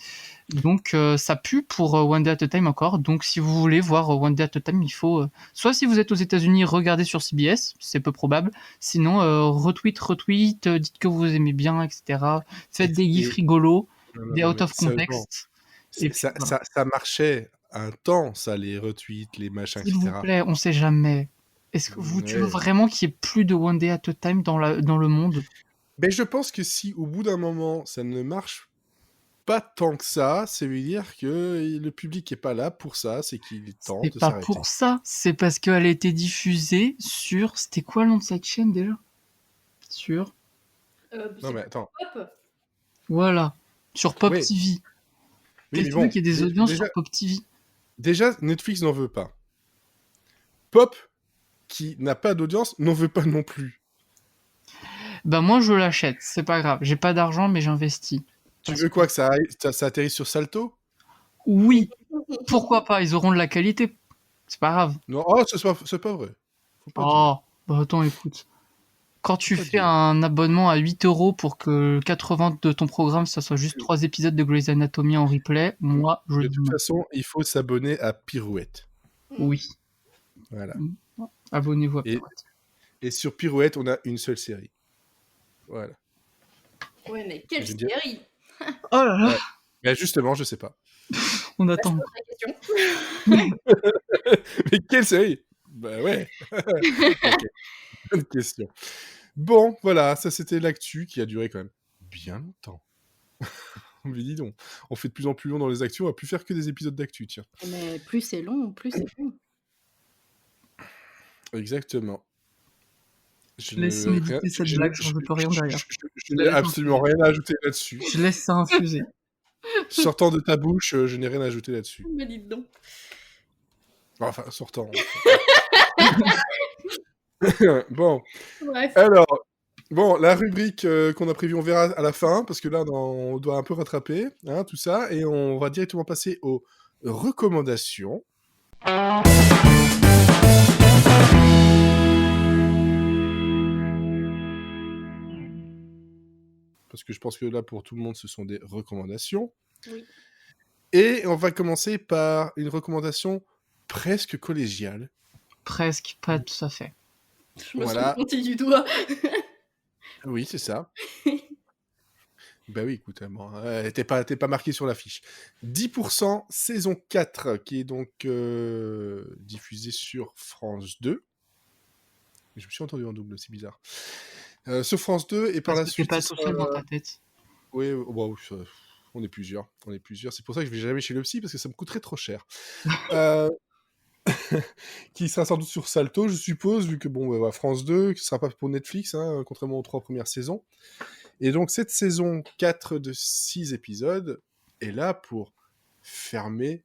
Donc ça pue pour One Day at a Time encore. Donc si vous voulez voir One Day at a Time, il faut soit si vous êtes aux États-Unis, regardez sur CBS, c'est peu probable. Sinon retweet, dites que vous aimez bien, etc. Faites des gifs rigolos, des out of context. Et ça marchait un temps, ça, les retweets, les machins, S'il etc. vous plaît, on sait jamais. Est-ce que tu veux vraiment qu'il y ait plus de One Day at a Time dans le monde? Ben, je pense que si au bout d'un moment ça ne marche pas tant que ça veut dire que le public est pas là pour ça, c'est qu'il est temps de C'est pas s'arrêter. pour ça, c'est parce qu'elle a été diffusée sur... C'était quoi le nom de cette chaîne déjà? Sur... Non mais attends. Pop. Voilà, sur Pop Oui. TV. Oui, mais Qu'est-ce bon, qu'il y ait des audiences déjà, sur Pop TV? déjà, Netflix n'en veut pas. Pop, qui n'a pas d'audience, n'en veut pas non plus. Moi je l'achète, c'est pas grave. J'ai pas d'argent mais j'investis. Tu veux quoi, que ça atterrisse sur Salto? Oui, pourquoi pas, ils auront de la qualité. C'est pas grave. Non, c'est pas vrai. Faut pas dire. Attends, écoute. Quand tu Faut pas fais dire. un abonnement à 8 € pour que 80 de ton programme, ça soit juste 3 épisodes de Grey's Anatomy en replay, moi, je De dis toute non. façon, il faut s'abonner à Pirouette. Oui. Voilà. Abonnez-vous à Et- Pirouette. Et sur Pirouette, on a une seule série. Voilà. Ouais, mais quelle Je veux dire- série. Oh là là, Ouais. Mais justement, je sais pas. on attend. La question. Mais quelle série? Bah ouais. Ok. Bonne question. Bon, voilà, ça c'était l'actu qui a duré quand même bien longtemps. Mais dis donc, on fait de plus en plus long dans les actus, on va plus faire que des épisodes d'actu, tiens. Mais plus c'est long, plus c'est bon. Exactement. Je laisse méditer cette blague, je ne peux rien derrière. Je n'ai absolument rien à ajouter là-dessus. Je laisse ça infuser. Sortant de ta bouche, je n'ai rien à ajouter là-dessus. Mais dites donc. Enfin, sortant. Bon, Bref. alors, la rubrique qu'on a prévue, on verra à la fin, parce que là, on doit un peu rattraper tout ça, et on va directement passer aux recommandations. parce que je pense que là, pour tout le monde, ce sont des recommandations. Oui. Et on va commencer par une recommandation presque collégiale. Presque, pas tout à fait. Je me Voilà. suis pointé du doigt. Oui, c'est ça. Bah oui, écoute, bon, t'es pas marqué sur l'affiche. 10% saison 4, qui est donc diffusée sur France 2. Je me suis entendu en double, c'est bizarre. Sur France 2, et par Parce la que t'es suite... pas ce tout sera- seul dans ta tête. Oui, bon, on est plusieurs. C'est pour ça que je vais jamais chez le psy, parce que ça me coûterait trop cher. Qui sera sans doute sur Salto, je suppose, vu que bon, France 2, qui sera pas pour Netflix, hein, contrairement aux 3 premières saisons. Et donc cette saison 4 de 6 épisodes est là pour fermer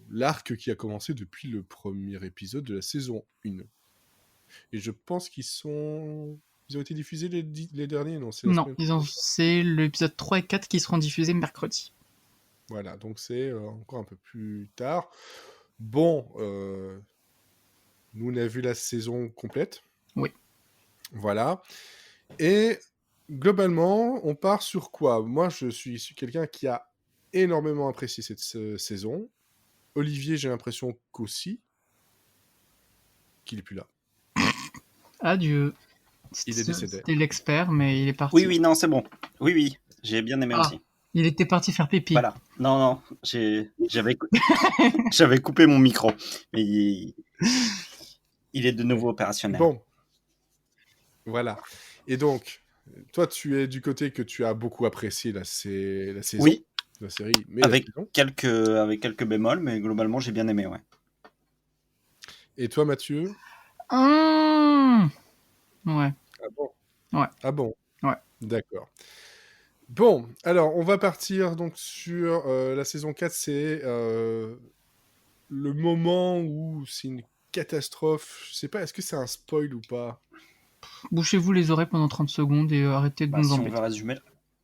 l'arc qui a commencé depuis le premier épisode de la saison 1. Et je pense ils ont été diffusés les derniers, non, c'est la Non, semaine prochaine. c'est l'épisode 3 et 4 qui seront diffusés mercredi. Voilà, donc c'est encore un peu plus tard. Bon, nous on a vu la saison complète. Oui. Voilà. Et globalement, on part sur quoi? Moi, je suis quelqu'un qui a énormément apprécié cette saison. Olivier, j'ai l'impression qu'aussi. Qu'il est plus là. Adieu. Il est décédé. C'était l'expert, mais il est parti. Oui, non, c'est bon. Oui, j'ai bien aimé aussi. Il était parti faire pipi. Voilà. Non, j'avais coupé mon micro. Mais il est de nouveau opérationnel. Bon. Voilà. Et donc, toi, tu es du côté que tu as beaucoup apprécié la saison. Oui. La série, mais avec la saison. avec quelques bémols, mais globalement, j'ai bien aimé, ouais. Et toi, Mathieu? Ouais. Ah bon? Ouais. Ah bon? Ouais. D'accord. Bon, alors, on va partir donc sur la saison 4. C'est le moment où c'est une catastrophe. Je sais pas, est-ce que c'est un spoil ou pas? Bouchez-vous les oreilles pendant 30 secondes et arrêtez de nous Si on embêter. veut résumer.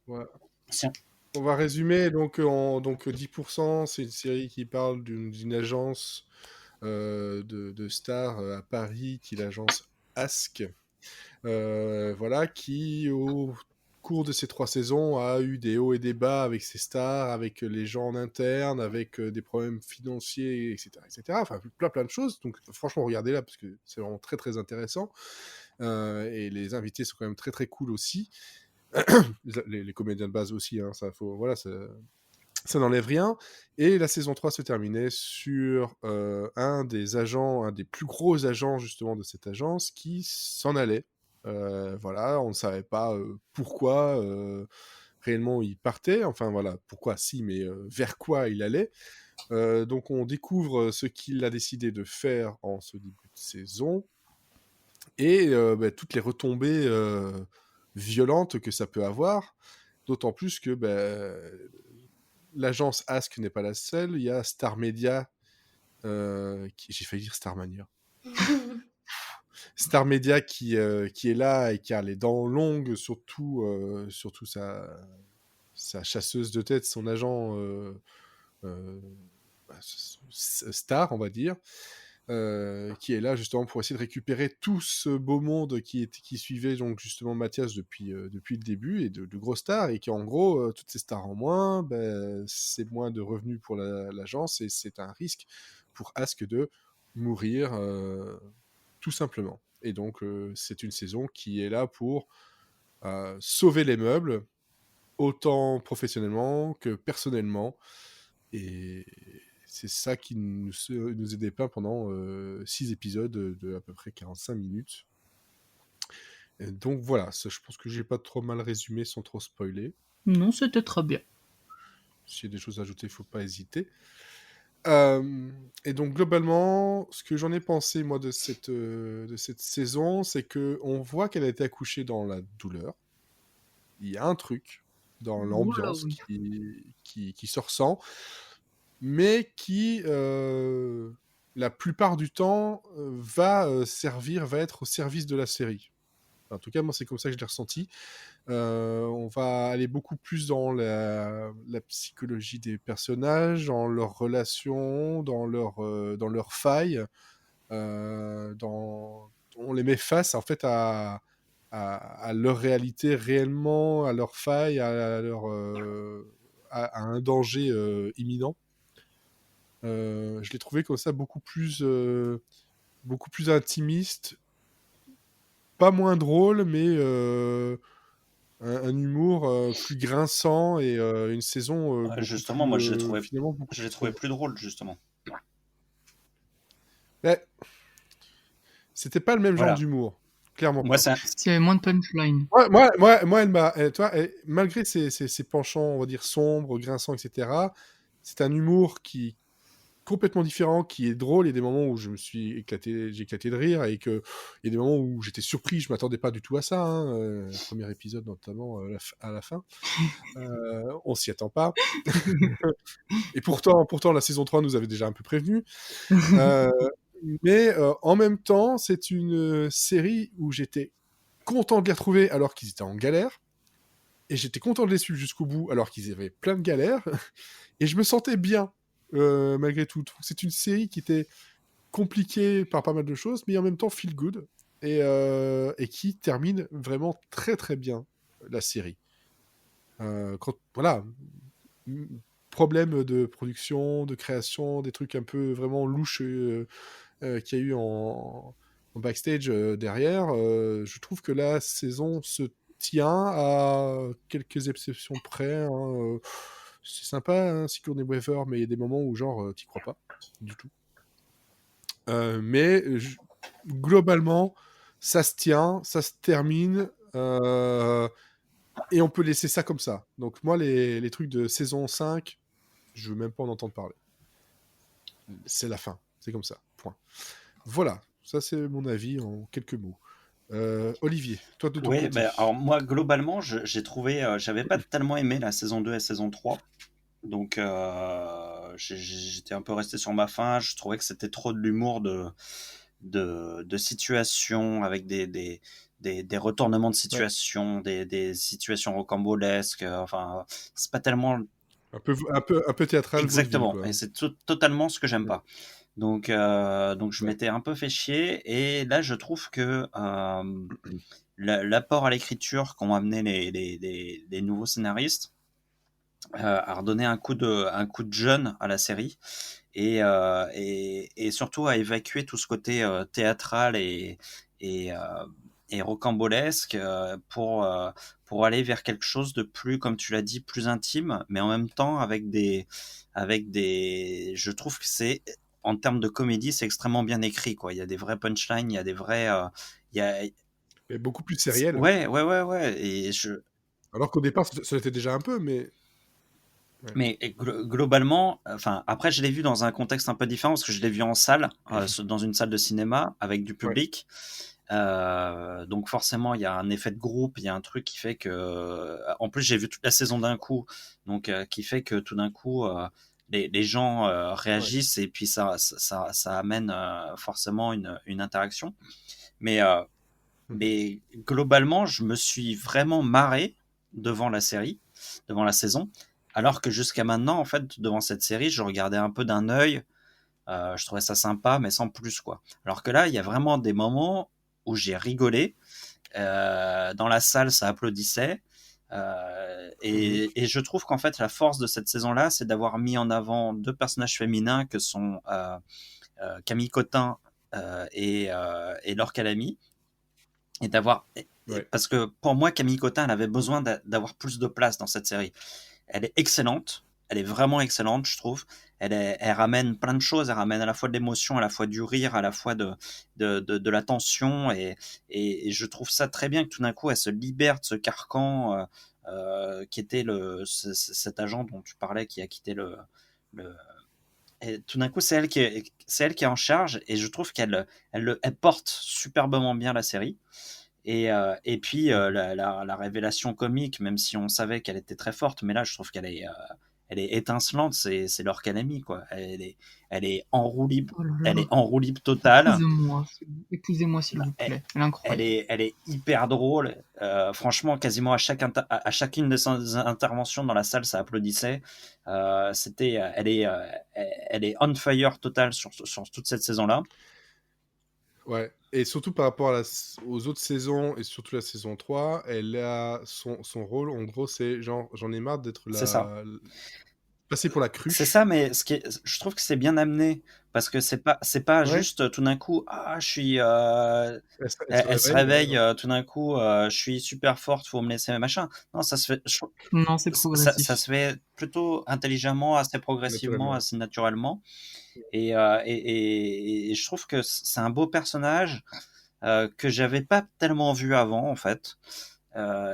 Ouais. Si on- On va résumer, donc 10%, c'est une série qui parle d'une agence de stars à Paris, qui est l'agence Ask, voilà, qui au cours de ces 3 saisons a eu des hauts et des bas avec ses stars, avec les gens en interne, avec des problèmes financiers, etc., etc. Enfin, plein de choses. Donc franchement, regardez-là, parce que c'est vraiment très très intéressant. Et les invités sont quand même très très cool aussi. les comédiens de base aussi, hein, voilà, ça n'enlève rien. Et la saison 3 se terminait sur un des plus gros agents justement de cette agence qui s'en allait. Voilà, on ne savait pas pourquoi réellement il partait. Enfin voilà, pourquoi si, mais vers quoi il allait. Donc on découvre ce qu'il a décidé de faire en ce début de saison. Et toutes les retombées violentes que ça peut avoir, d'autant plus que l'agence Ask n'est pas la seule, il y a Star Media, j'ai failli dire Starmania. Star Media qui est là et qui a les dents longues, surtout sa chasseuse de tête, son agent star, on va dire. Qui est là justement pour essayer de récupérer tout ce beau monde qui suivait donc justement Mathias depuis le début, et de grosses stars, et qui en gros, toutes ces stars en moins, c'est moins de revenus pour l'agence, et c'est un risque pour Ask de mourir tout simplement. Et donc c'est une saison qui est là pour sauver les meubles, autant professionnellement que personnellement, et c'est ça qui nous est dépeint pendant 6 épisodes de à peu près 45 minutes. Et donc voilà, ça, je pense que j'ai pas trop mal résumé sans trop spoiler. Non, c'était très bien. S'il y a des choses à ajouter, il faut pas hésiter. Et donc globalement, ce que j'en ai pensé moi de cette saison, c'est que on voit qu'elle a été accouchée dans la douleur. Il y a un truc dans l'ambiance qui se ressent, mais qui, la plupart du temps, va être au service de la série. En tout cas, moi, c'est comme ça que je l'ai ressenti. On va aller beaucoup plus dans la psychologie des personnages, dans leurs relations, dans leurs failles. On les met face, en fait, à à leur réalité réellement, à leurs failles, à un danger imminent. Je l'ai trouvé comme ça beaucoup plus intimiste, pas moins drôle, mais un humour plus grinçant et une saison beaucoup Justement, plus moi, finalement beaucoup je plus l'ai trouvé sombre. plus drôle, justement. Mais c'était pas le même genre Voilà. d'humour, clairement Moi, pas. S'il y avait moins de punchline. Malgré ses penchants, on va dire sombres, grinçants, etc. C'est un humour qui complètement différent, qui est drôle. Il y a des moments où j'ai éclaté de rire, et que il y a des moments où j'étais surpris, je m'attendais pas du tout à ça. Premier épisode notamment à la fin, on s'y attend pas. Et pourtant, la saison 3 nous avait déjà un peu prévenu. Mais en même temps, c'est une série où j'étais content de les retrouver alors qu'ils étaient en galère. Et j'étais content de les suivre jusqu'au bout alors qu'ils avaient plein de galères. Et je me sentais bien, malgré tout. Donc, c'est une série qui était compliquée par pas mal de choses, mais en même temps feel good. Et qui termine vraiment très très bien la série. Voilà. Problème de production, de création, des trucs un peu vraiment louches qu'il y a eu en backstage derrière. Je trouve que la saison se tient à quelques exceptions près. C'est sympa, Sigourney Weaver, mais il y a des moments où genre t'y crois pas du tout. Mais globalement, ça se tient, ça se termine. Et on peut laisser ça comme ça. Donc moi, les trucs de saison 5, je veux même pas en entendre parler. C'est la fin, c'est comme ça, point. Voilà, ça c'est mon avis en quelques mots. Olivier, toi de ton Oui, côté. alors moi, globalement, j'ai trouvé, j'avais pas tellement aimé la saison 2 et saison 3. Donc, j'étais un peu resté sur ma faim. Je trouvais que c'était trop de l'humour de situation avec des retournements de situation, des situations rocambolesques. Enfin, c'est pas tellement Un peu théâtral vaudeville, exactement. quoi. Et c'est totalement ce que j'aime Ouais. pas. Donc, je Ouais. m'étais un peu fait chier. Et là, je trouve que l'apport à l'écriture qu'ont amené les nouveaux scénaristes a redonné un coup de jeune à la série. Et surtout à évacuer tout ce côté théâtral et, euh, et rocambolesque pour aller vers quelque chose de plus, comme tu l'as dit, plus intime, mais en même temps je trouve que c'est, en termes de comédie, c'est extrêmement bien écrit, quoi. Il y a des vrais punchlines, il y a des vrais, il y a, Mais beaucoup plus sériel. ouais, Alors qu'au départ, ça l'était déjà un peu, mais... Ouais. mais globalement, enfin, après, je l'ai vu dans un contexte un peu différent parce que je l'ai vu en salle, dans une salle de cinéma avec du Ouais. public. Donc forcément, il y a un effet de groupe, il y a un truc qui fait que, en plus, j'ai vu toute la saison d'un coup, donc qui fait que tout d'un coup, les gens Ouais. réagissent et puis ça amène forcément une interaction. Mais, Mhm. globalement, je me suis vraiment marré devant la série, devant la saison, alors que jusqu'à maintenant, en fait, devant cette série, je regardais un peu d'un œil. Je trouvais ça sympa, mais sans plus, quoi. Alors que là, il y a vraiment des moments où j'ai rigolé. Dans la salle, ça applaudissait. Mhm. Et je trouve qu'en fait, la force de cette saison-là, c'est d'avoir mis en avant deux personnages féminins que sont Camille Cotin et Laure Calamy. Et d'avoir. Ouais. Parce que pour moi, Camille Cotin, elle avait besoin d'avoir plus de place dans cette série. Elle est excellente. Elle est vraiment excellente, je trouve. Elle ramène plein de choses. Elle ramène à la fois de l'émotion, à la fois du rire, à la fois de la tension. Et je trouve ça très bien que tout d'un coup, elle se libère de ce carcan qui était cet agent dont tu parlais qui a quitté le... Et tout d'un coup, c'est elle qui est en charge. Et je trouve elle porte superbement bien la série. Et puis Mhm. la révélation comique, même si on savait qu'elle était très forte, mais là je trouve elle est étincelante, c'est Laure Calamy, quoi. Elle est en roue libre, Oh là elle là. est en roue libre totale. Épousez-moi s'il vous Elle, plaît. Elle est incroyable. elle est hyper drôle. Franchement, quasiment à chacune de ses interventions dans la salle, ça applaudissait. Elle est on fire total sur toute cette saison-là. Ouais. Et surtout par rapport aux autres saisons, et surtout la saison 3, elle a son rôle, en gros, c'est genre, j'en ai marre d'être C'est ça. passer pour la C'est cruche. ça, mais je trouve que c'est bien amené parce que c'est pas Ouais, juste tout d'un coup, je suis, elle se elle se réveille, réveille tout d'un coup, je suis super forte, faut me laisser machin. Non, ça se fait, Non, c'est ça progressif. se fait plutôt intelligemment, assez progressivement, naturellement. assez naturellement. Et je trouve que c'est un beau personnage que j'avais pas tellement vu avant en fait.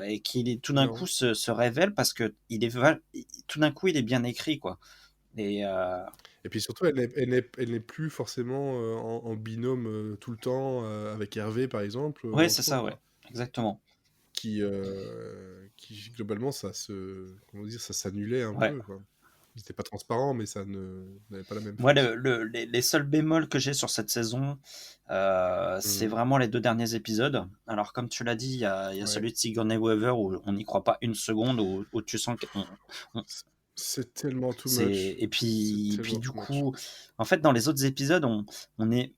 Et qu'il tout d'un coup Non. se révèle parce que tout d'un coup il est bien écrit quoi. Et Et puis surtout, elle n'est plus forcément en binôme tout le temps avec Hervé, par exemple, ouais, c'est entre ça, autres, ouais, quoi. exactement. Qui globalement, comment dire, ça s'annulait un Ouais. peu, quoi. C'était pas transparent, mais ça n'avait pas la même Moi, force. les seuls bémols que j'ai sur cette saison, c'est Mhm. vraiment les 2 derniers épisodes. Alors, comme tu l'as dit, il y a Ouais. celui de Sigourney Weaver où on n'y croit pas une seconde, où tu sens qu'on C'est tellement too c'est much. et C'est puis tellement du too much. coup, en fait, dans les autres épisodes, on est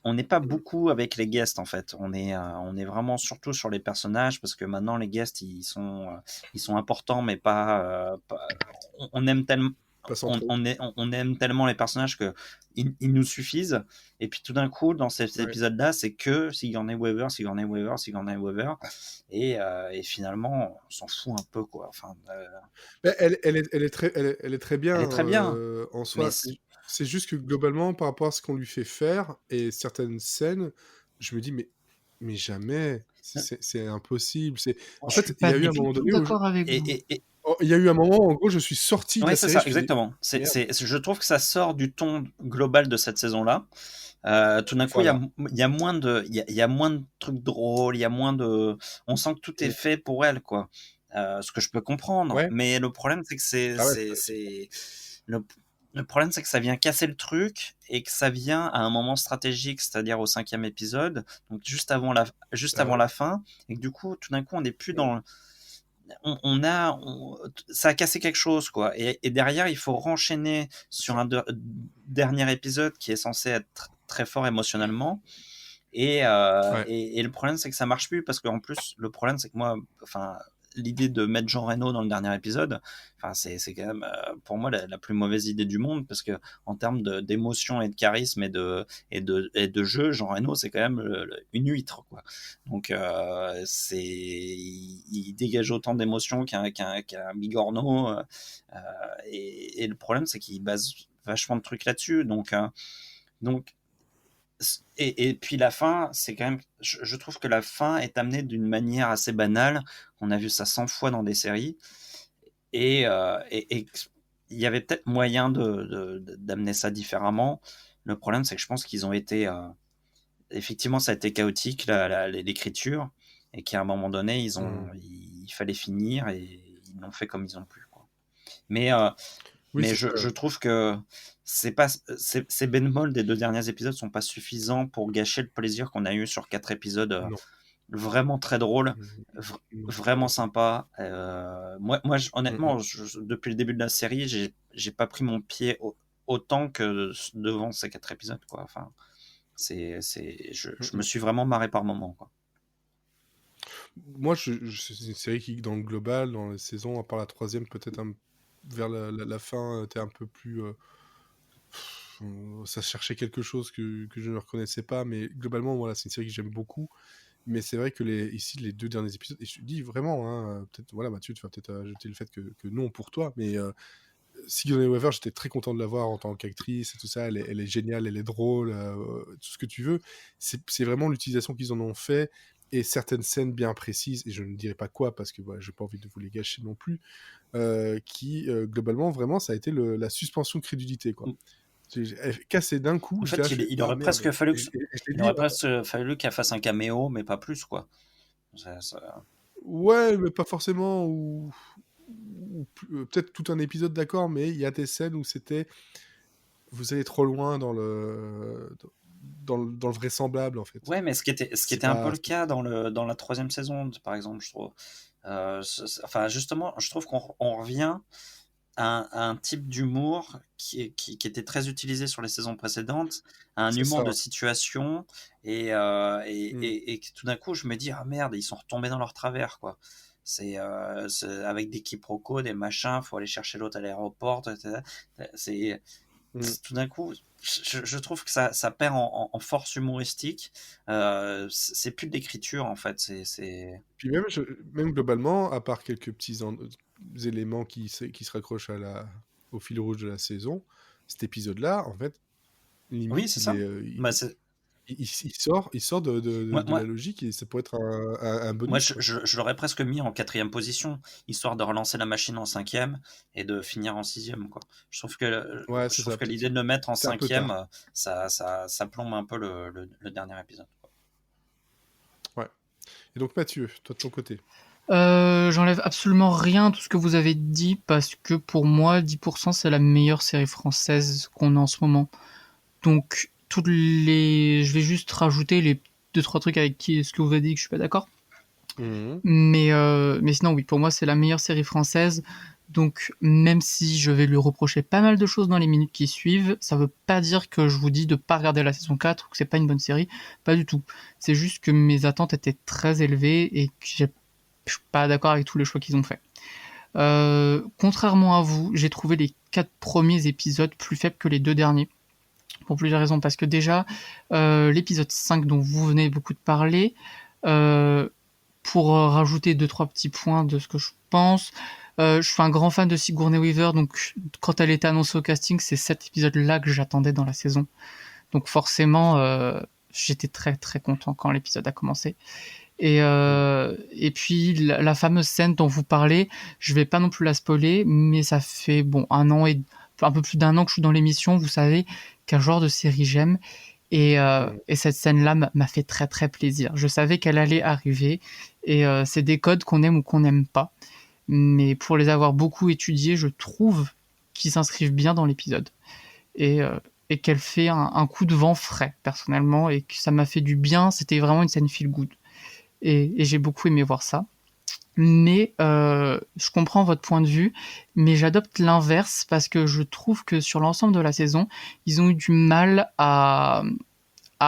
on n'est pas Mhm. beaucoup avec les guests en fait. On est vraiment surtout sur les personnages parce que maintenant les guests ils sont importants mais on aime tellement Pas sans trop. on aime tellement les personnages que ils nous suffisent. Et puis tout d'un coup, dans cet Ouais. épisode-là, c'est que Sigourney Weaver, Sigourney Weaver, Sigourney Weaver, et finalement, on s'en fout un peu quoi. Enfin, Mais elle est très bien elle est très bien, en mais soi. C'est juste que globalement, par rapport à ce qu'on lui fait faire et certaines scènes, je me dis, mais jamais, c'est impossible. En Je suis fait, il y pas a eu du un moment tout donné où d'accord avec vous. et il y a eu un moment, en gros, je suis sorti de ouais, la c'est série, ça, je me suis dit, exactement. merde, Je trouve que ça sort du ton global de cette saison-là. Tout d'un coup, voilà. il y a moins de, il y a moins de trucs drôles, il y a moins de, on sent que tout est Mm. fait pour elle, quoi. Ce que je peux comprendre. Ouais, Mais le problème, c'est que bah ouais, c'est logique. le, le problème, c'est que ça vient casser le truc et que ça vient à un moment stratégique, c'est-à-dire au 5e épisode, donc juste Ah avant ouais. la fin, et que du coup, tout d'un coup, on n'est plus Mm. dans, ça a cassé quelque chose, quoi. Et derrière, il faut renchaîner C'est sur ça. un dernier épisode qui est censé être très fort émotionnellement. Ouais. Et le problème, c'est que ça marche plus parce qu'en plus, le problème, c'est que moi, enfin, l'idée de mettre Jean Reno dans le dernier épisode, enfin, c'est quand même pour moi la plus mauvaise idée du monde parce que en termes d'émotion et de charisme et de jeu, Jean Reno, c'est quand même une huître, quoi. Donc, il dégage autant d'émotions qu'un bigorneau. Et le problème, c'est qu'il base vachement de trucs là-dessus. Donc et puis la fin, c'est quand même, je trouve que la fin est amenée d'une manière assez banale. On a vu ça 100 fois dans des séries. Et il y avait peut-être moyen d'amener ça différemment. Le problème, c'est que je pense qu'ils ont été. Effectivement, ça a été chaotique, l'écriture. Et qu'à un moment donné, Mm. il fallait finir et ils l'ont fait comme ils ont pu, quoi. Mais, Oui, mais c'est ça. je trouve que ces bémols des 2 derniers épisodes sont pas suffisants pour gâcher le plaisir qu'on a eu sur 4 épisodes Non. vraiment très drôles, Mm. Non, vraiment clairement pas. sympas. Mm, mm. Honnêtement, depuis le début de la série, j'ai pas pris mon pied autant que devant ces 4 épisodes, quoi. Enfin, Mm, je me mm. suis vraiment marré par moments, quoi. Moi, c'est une série qui, dans le global, dans les saisons, à part la troisième, peut-être vers la fin, était un peu plus. Ça cherchait quelque chose que je ne reconnaissais pas, mais globalement, voilà, c'est une série que j'aime beaucoup. Mais c'est vrai que ici, les 2 derniers épisodes, et je te dis vraiment, hein, peut-être, voilà, Mathieu, tu vas peut-être ajouter le fait que non pour toi, mais Sigourney Weaver, j'étais très content de la voir en tant qu'actrice et tout ça. Elle est géniale, elle est drôle, tout ce que tu veux. C'est vraiment l'utilisation qu'ils en ont fait et certaines scènes bien précises, et je ne dirai pas quoi parce que voilà, j'ai pas envie de vous les gâcher non plus, qui globalement, vraiment, ça a été la suspension de crédulité, quoi. Elle cassé d'un coup, En j'étais là, fait, je fais, il ah aurait merde. presque fallu Et je l'ai il dit, aurait presque fallu qu'elle fasse un caméo, mais pas plus, quoi. ouais, mais pas forcément, peut-être tout un épisode, d'accord, mais il y a des scènes où c'était, vous allez trop loin dans le vraisemblable, en fait. Ouais, mais ce qui C'est était un peu pas. le cas dans la 3e saison, par exemple, je trouve. Enfin, justement, je trouve qu'on revient un type d'humour qui était très utilisé sur les saisons précédentes, un C'est humour ça. de situation, et que tout d'un coup, je me dis, ah merde, ils sont retombés dans leur travers, quoi. C'est avec des quiproquos, des machins, faut aller chercher l'autre à l'aéroport, etc. C'est, Mm. Tout d'un coup, je trouve que ça perd en force humoristique. C'est plus de l'écriture, en fait. Puis même, même globalement, à part quelques petits éléments qui se raccrochent au fil rouge de la saison, cet épisode-là, en fait, Oui, limite, c'est ça. Bah, il sort de la moi, logique et ça pourrait être un Moi, bonus, quoi. je l'aurais presque mis en 4e position, histoire de relancer la machine en 5e et de finir en 6e, quoi. Ouais, Je c'est trouve ça, que peut-être. l'idée de le mettre en C'est un peu 5e, tard. ça plombe un peu le dernier épisode, quoi. Ouais. Et donc, Mathieu, toi de ton côté. J'enlève absolument rien à tout ce que vous avez dit parce que pour moi, 10% c'est la meilleure série française qu'on a en ce moment. Donc, je vais juste rajouter les 2-3 trucs avec ce que vous avez dit que je suis pas d'accord. Mhm. Mais sinon, oui, pour moi, c'est la meilleure série française. Donc, même si je vais lui reprocher pas mal de choses dans les minutes qui suivent, ça veut pas dire que je vous dis de pas regarder la saison 4 ou que c'est pas une bonne série. Pas du tout. C'est juste que mes attentes étaient très élevées et que je suis pas d'accord avec tous les choix qu'ils ont fait. Contrairement à vous, j'ai trouvé les 4 premiers épisodes plus faibles que les 2 derniers. Pour plusieurs raisons. Parce que déjà, l'épisode 5 dont vous venez beaucoup de parler, pour rajouter 2-3 petits points de ce que je pense, je suis un grand fan de Sigourney Weaver, donc quand elle était annoncée au casting, c'est cet épisode-là que j'attendais dans la saison. Donc forcément, j'étais très très content quand l'épisode a commencé. Et puis la fameuse scène dont vous parlez, je vais pas non plus la spoiler, mais ça fait un peu plus d'1 an que je suis dans l'émission, vous savez quel genre de série j'aime. Mhm. Et cette scène-là m'a fait très très plaisir. Je savais qu'elle allait arriver, et c'est des codes qu'on aime ou qu'on n'aime pas. Mais pour les avoir beaucoup étudiés, je trouve qu'ils s'inscrivent bien dans l'épisode. Et, euh, et qu'elle fait un coup de vent frais, personnellement, et que ça m'a fait du bien. C'était vraiment une scène feel good. Et j'ai beaucoup aimé voir ça. Mais je comprends votre point de vue, mais j'adopte l'inverse parce que je trouve que sur l'ensemble de la saison, ils ont eu du mal à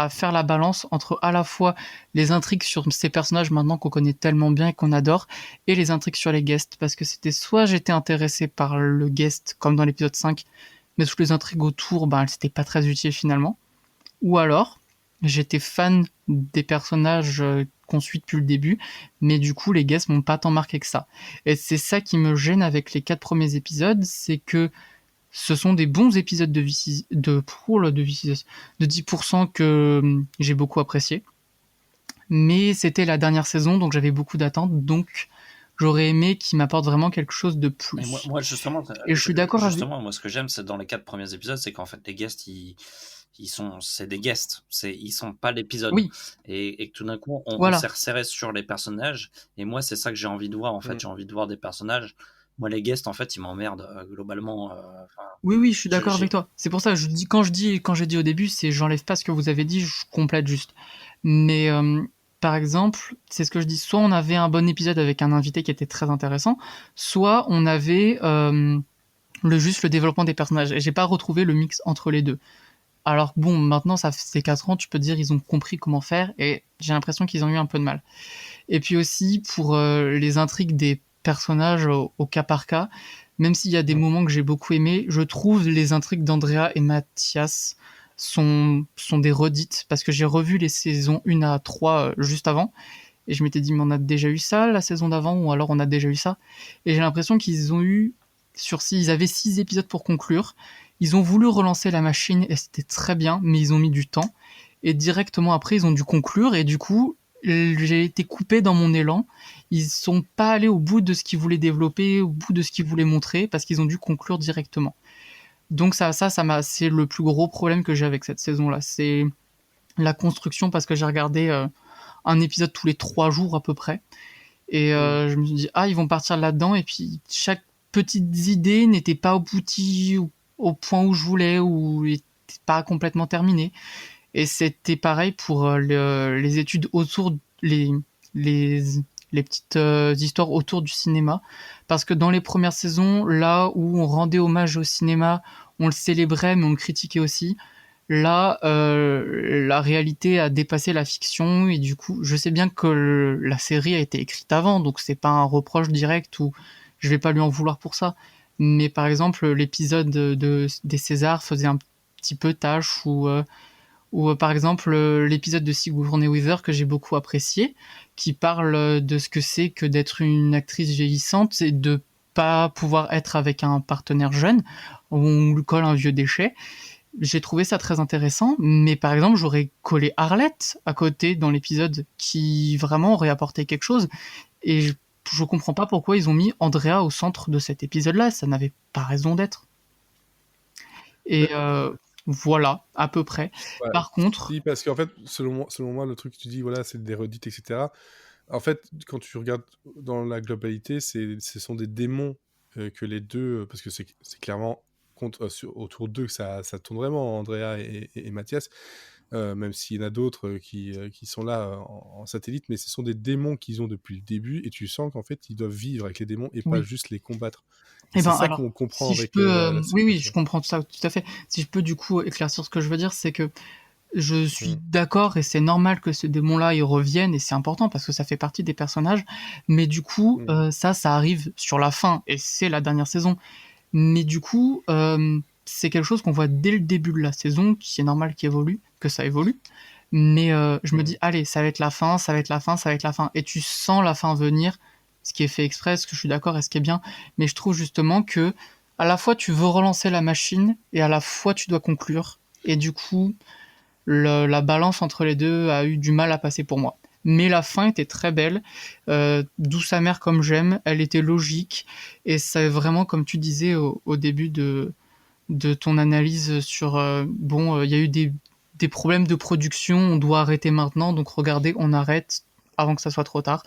faire la balance entre à la fois les intrigues sur ces personnages maintenant qu'on connaît tellement bien et qu'on adore, et les intrigues sur les guests, parce que c'était soit j'étais intéressé par le guest, comme dans l'épisode 5, mais toutes les intrigues autour, ben, elles n'étaient pas très utiles finalement, ou alors j'étais fan des personnages qu'on suit depuis le début, mais du coup les guests m'ont pas tant marqué que ça. Et c'est ça qui me gêne avec les 4 premiers épisodes, c'est que ce sont des bons épisodes de 10% que j'ai beaucoup apprécié. Mais c'était la dernière saison, donc j'avais beaucoup d'attentes, donc j'aurais aimé qu'ils m'apportent vraiment quelque chose de Et plus. moi justement, Et je suis d'accord avec... moi, ce que j'aime, c'est dans les 4 premiers épisodes, c'est qu'en fait, les guests, c'est des guests, ils sont pas l'épisode, Oui, et que tout d'un coup, on voilà. s'est resserré sur les personnages, et moi, c'est ça que j'ai envie de voir, en fait, Mhm. j'ai envie de voir des personnages. Moi, les guests, en fait, ils m'emmerdent, globalement, Oui, oui, je suis je- d'accord avec j'ai, toi. C'est pour ça que quand j'ai dit au début, c'est j'enlève pas ce que vous avez dit, je complète juste. Mais par exemple, c'est ce que je dis, soit on avait un bon épisode avec un invité qui était très intéressant, soit on avait juste le développement des personnages. Et j'ai pas retrouvé le mix entre les deux. Alors bon, maintenant ça fait 4 ans, tu peux dire ils ont compris comment faire, et j'ai l'impression qu'ils ont eu un peu de mal. Et puis aussi pour les intrigues des personnages au cas par cas, même s'il y a des Mhm. moments que j'ai beaucoup aimés, je trouve les intrigues d'Andrea et Mathias sont des redites, parce que j'ai revu les saisons 1 à 3 juste avant, et je m'étais dit mais on a déjà eu ça la saison d'avant, ou alors on a déjà eu ça. Et j'ai l'impression qu'ils ont eu, ils avaient 6 épisodes pour conclure, ils ont voulu relancer la machine et c'était très bien, mais ils ont mis du temps. Et directement après, ils ont dû conclure, et du coup, j'ai été coupé dans mon élan. Ils sont pas allés au bout de ce qu'ils voulaient développer, au bout de ce qu'ils voulaient montrer, parce qu'ils ont dû conclure directement. Donc c'est le plus gros problème que j'ai avec cette saison-là. C'est la construction, parce que j'ai regardé un épisode tous les 3 jours à peu près. Et Mhm. je me suis dit, ah, ils vont partir là-dedans, et puis chaque petite idée n'était pas aboutie au point où je voulais, ou n'était pas complètement terminée. Et c'était pareil pour les études autour, les les petites histoires autour du cinéma. Parce que dans les premières saisons, là où on rendait hommage au cinéma, on le célébrait, mais on le critiquait aussi. Là, la réalité a dépassé la fiction, et du coup, je sais bien que la série a été écrite avant, donc c'est pas un reproche direct ou je vais pas lui en vouloir pour ça. Mais par exemple, l'épisode des Césars faisait un petit peu tâche, ou par exemple l'épisode de Sigourney Weaver que j'ai beaucoup apprécié, qui parle de ce que c'est que d'être une actrice vieillissante et de pas pouvoir être avec un partenaire jeune, où on lui colle un vieux déchet. J'ai trouvé ça très intéressant, mais par exemple, j'aurais collé Arlette à côté dans l'épisode qui vraiment aurait apporté quelque chose, et je comprends pas pourquoi ils ont mis Andrea au centre de cet épisode-là, ça n'avait pas raison d'être. Et voilà, à peu près. Ouais. Par contre... Si, parce qu'en fait, selon moi, le truc que tu dis, voilà, c'est des redites, etc. En fait, quand tu regardes dans la globalité, ce sont des démons que les deux, parce que c'est clairement autour d'eux que ça tourne vraiment, Andrea et Mathias, même s'il y en a d'autres qui sont là en satellite, mais ce sont des démons qu'ils ont depuis le début, et tu sens qu'en fait, ils doivent vivre avec les démons et pas Oui. juste les combattre. Eh C'est ben, ça alors, qu'on comprend si je avec peux, la série. oui, je comprends tout ça tout à fait. Si je peux du coup éclaircir ce que je veux dire, c'est que je suis d'accord et c'est normal que ce démon-là il revienne, et c'est important parce que ça fait partie des personnages. Mais du coup, ça arrive sur la fin et c'est la dernière saison. Mais du coup, c'est quelque chose qu'on voit dès le début de la saison, qui est normal que ça évolue. Mais je me dis, allez, ça va être la fin, ça va être la fin, ça va être la fin. Et tu sens la fin venir, ce qui est fait exprès, ce que je suis d'accord et ce qui est bien. Mais je trouve justement que à la fois tu veux relancer la machine et à la fois tu dois conclure. Et du coup, la balance entre les deux a eu du mal à passer pour moi. Mais la fin était très belle, douce amère comme j'aime, elle était logique, et c'est vraiment comme tu disais au début de ton analyse sur il y a eu des problèmes de production, on doit arrêter maintenant, donc regardez, on arrête avant que ça soit trop tard.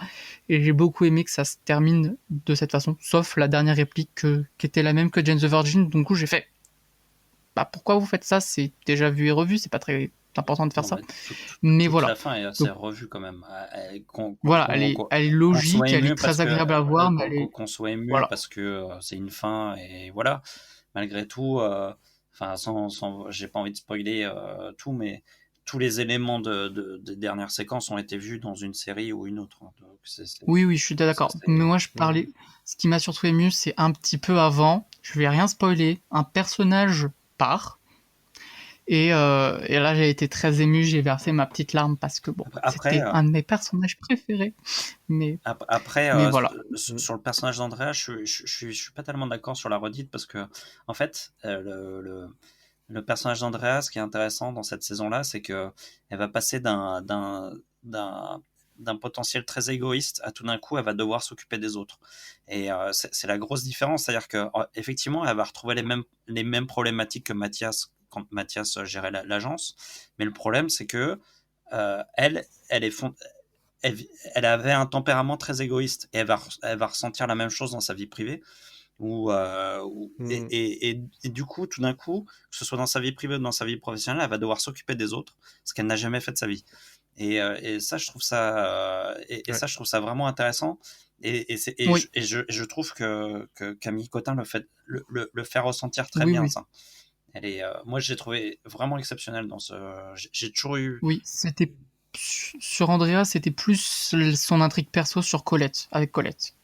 Et j'ai beaucoup aimé que ça se termine de cette façon, sauf la dernière réplique qui était la même que Jane the Virgin. Donc j'ai fait, pourquoi vous faites ça? C'est déjà vu et revu, c'est pas très important de faire ça. Mais toute voilà. la fin est assez revue quand même. Voilà, elle est logique, elle est très agréable à voir, mais qu'on soit ému voilà. parce que c'est une fin, et voilà. Malgré tout, enfin, j'ai pas envie de spoiler tout, mais tous les éléments de dernière séquence ont été vus dans une série ou une autre. Donc oui, je suis d'accord. Mais moi, je parlais. Ce qui m'a surtout ému, c'est un petit peu avant. Je vais rien spoiler. Un personnage part. Et là, j'ai été très ému. J'ai versé ma petite larme parce que c'était un de mes personnages préférés. Mais voilà. Sur le personnage d'Andrea, je suis pas tellement d'accord sur la redite, parce que en fait, le personnage d'Andrea, ce qui est intéressant dans cette saison-là, c'est que elle va passer d'un potentiel très égoïste à tout d'un coup, elle va devoir s'occuper des autres. Et c'est la grosse différence, c'est-à-dire que effectivement, elle va retrouver les mêmes problématiques que Mathias quand Mathias gérait l'agence, mais le problème, c'est que elle avait un tempérament très égoïste, et elle va ressentir la même chose dans sa vie privée. Et du coup, tout d'un coup, que ce soit dans sa vie privée ou dans sa vie professionnelle, elle va devoir s'occuper des autres, ce qu'elle n'a jamais fait de sa vie. Et ça, je trouve ça, ça, je trouve ça vraiment intéressant. Je trouve que Camille Cotin le fait ressentir très bien, ça. Moi, je l'ai trouvé vraiment exceptionnel dans ce. J'ai toujours eu. Oui, c'était sur Andrea, c'était plus son intrigue perso sur Colette, avec Colette.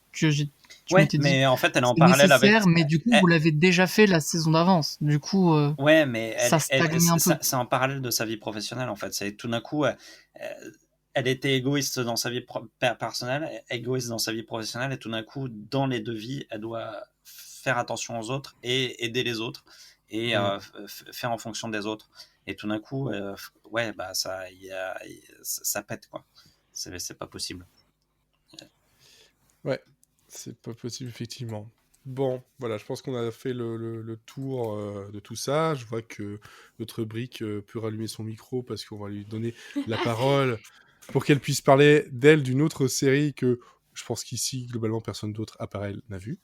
Mais en fait, elle est en parallèle avec. Mais du coup, vous l'avez déjà fait la saison d'avance. Du coup, mais ça stagne un peu. C'est en parallèle de sa vie professionnelle, en fait. C'est tout d'un coup, elle était égoïste dans sa vie personnelle, égoïste dans sa vie professionnelle, et tout d'un coup, dans les deux vies, elle doit faire attention aux autres et aider les autres, et faire en fonction des autres. Et tout d'un coup, ça pète, quoi. C'est pas possible. Ouais, c'est pas possible, effectivement. Bon, voilà, je pense qu'on a fait le tour de tout ça. Je vois que notre brique peut rallumer son micro parce qu'on va lui donner la parole pour qu'elle puisse parler d'elle, d'une autre série que je pense qu'ici, globalement, personne d'autre à part elle n'a vu.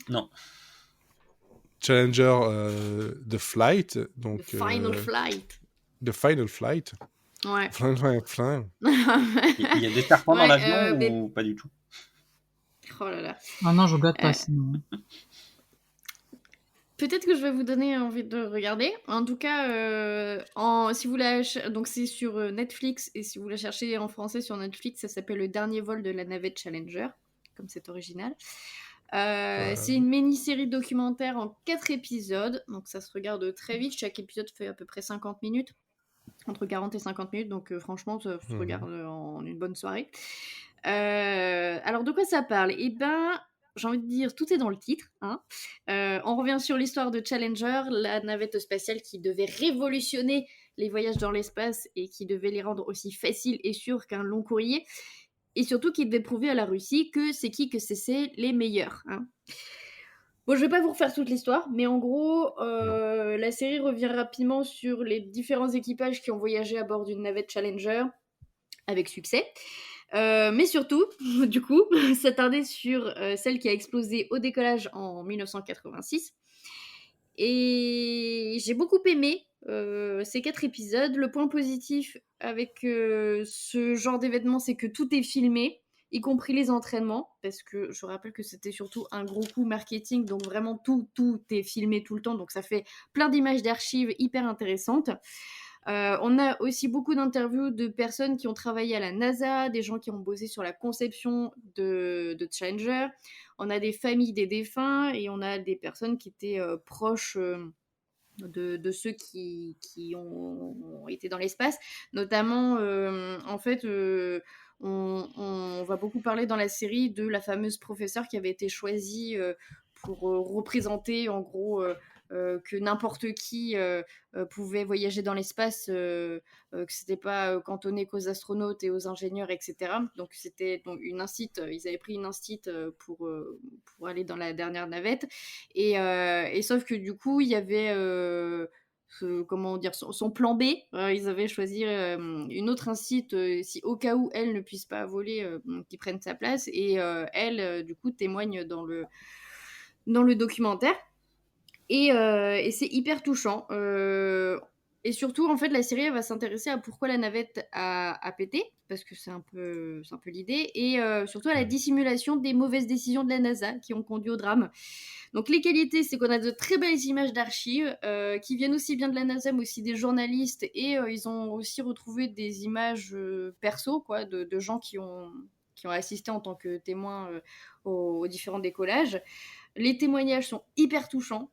Non. Challenger The Flight. Donc, The Final Flight. The Final Flight. Ouais. Fling. Il y a des serpents dans Ouais, l'avion mais- ou pas du tout? Oh là là. Ah non, je regarde Euh, pas sinon. Peut-être que je vais vous donner envie de regarder. En tout cas, si vous donc c'est sur Netflix, et si vous la cherchez en français sur Netflix, ça s'appelle Le dernier vol de la navette Challenger, comme c'est original. C'est une mini-série documentaire en 4 épisodes, donc ça se regarde très vite. Chaque épisode fait à peu près 50 minutes, entre 40 et 50 minutes, donc franchement, ça se regarde en une bonne soirée. Alors, de quoi ça parle? Eh ben, j'ai envie de dire, tout est dans le titre. Hein. On revient sur l'histoire de Challenger, la navette spatiale qui devait révolutionner les voyages dans l'espace et qui devait les rendre aussi faciles et sûrs qu'un long courrier. Et surtout qui devait prouver à la Russie que c'est les meilleurs. Hein. Bon, je vais pas vous refaire toute l'histoire, mais en gros, la série revient rapidement sur les différents équipages qui ont voyagé à bord d'une navette Challenger avec succès. Mais surtout, du coup, s'attarder sur celle qui a explosé au décollage en 1986. Et j'ai beaucoup aimé ces 4 épisodes. Le point positif avec ce genre d'événement, c'est que tout est filmé, y compris les entraînements, parce que je rappelle que c'était surtout un gros coup marketing, donc vraiment tout est filmé tout le temps, donc ça fait plein d'images d'archives hyper intéressantes. On a aussi beaucoup d'interviews de personnes qui ont travaillé à la NASA, des gens qui ont bossé sur la conception de Challenger. On a des familles des défunts et on a des personnes qui étaient proches de ceux qui ont été dans l'espace. Notamment, en fait, on va beaucoup parler dans la série de la fameuse professeure qui avait été choisie pour représenter en gros que n'importe qui pouvait voyager dans l'espace, que c'était pas cantonné qu'aux astronautes et aux ingénieurs, etc. Donc c'était donc une incite, ils avaient pris une incite pour aller dans la dernière navette. Et sauf que du coup, il y avait comment dire, son plan B. Ils avaient choisi une autre incite si au cas où elle ne puisse pas voler, qui prenne sa place. Et elle, du coup, témoigne dans le documentaire. Et c'est hyper touchant. Et surtout, en fait, la série elle va s'intéresser à pourquoi la navette a pété, parce que c'est un peu l'idée, et surtout à la dissimulation des mauvaises décisions de la NASA qui ont conduit au drame. Donc les qualités, c'est qu'on a de très belles images d'archives qui viennent aussi bien de la NASA, mais aussi des journalistes, et ils ont aussi retrouvé des images perso, quoi, de gens qui ont assisté en tant que témoins aux différents décollages. Les témoignages sont hyper touchants.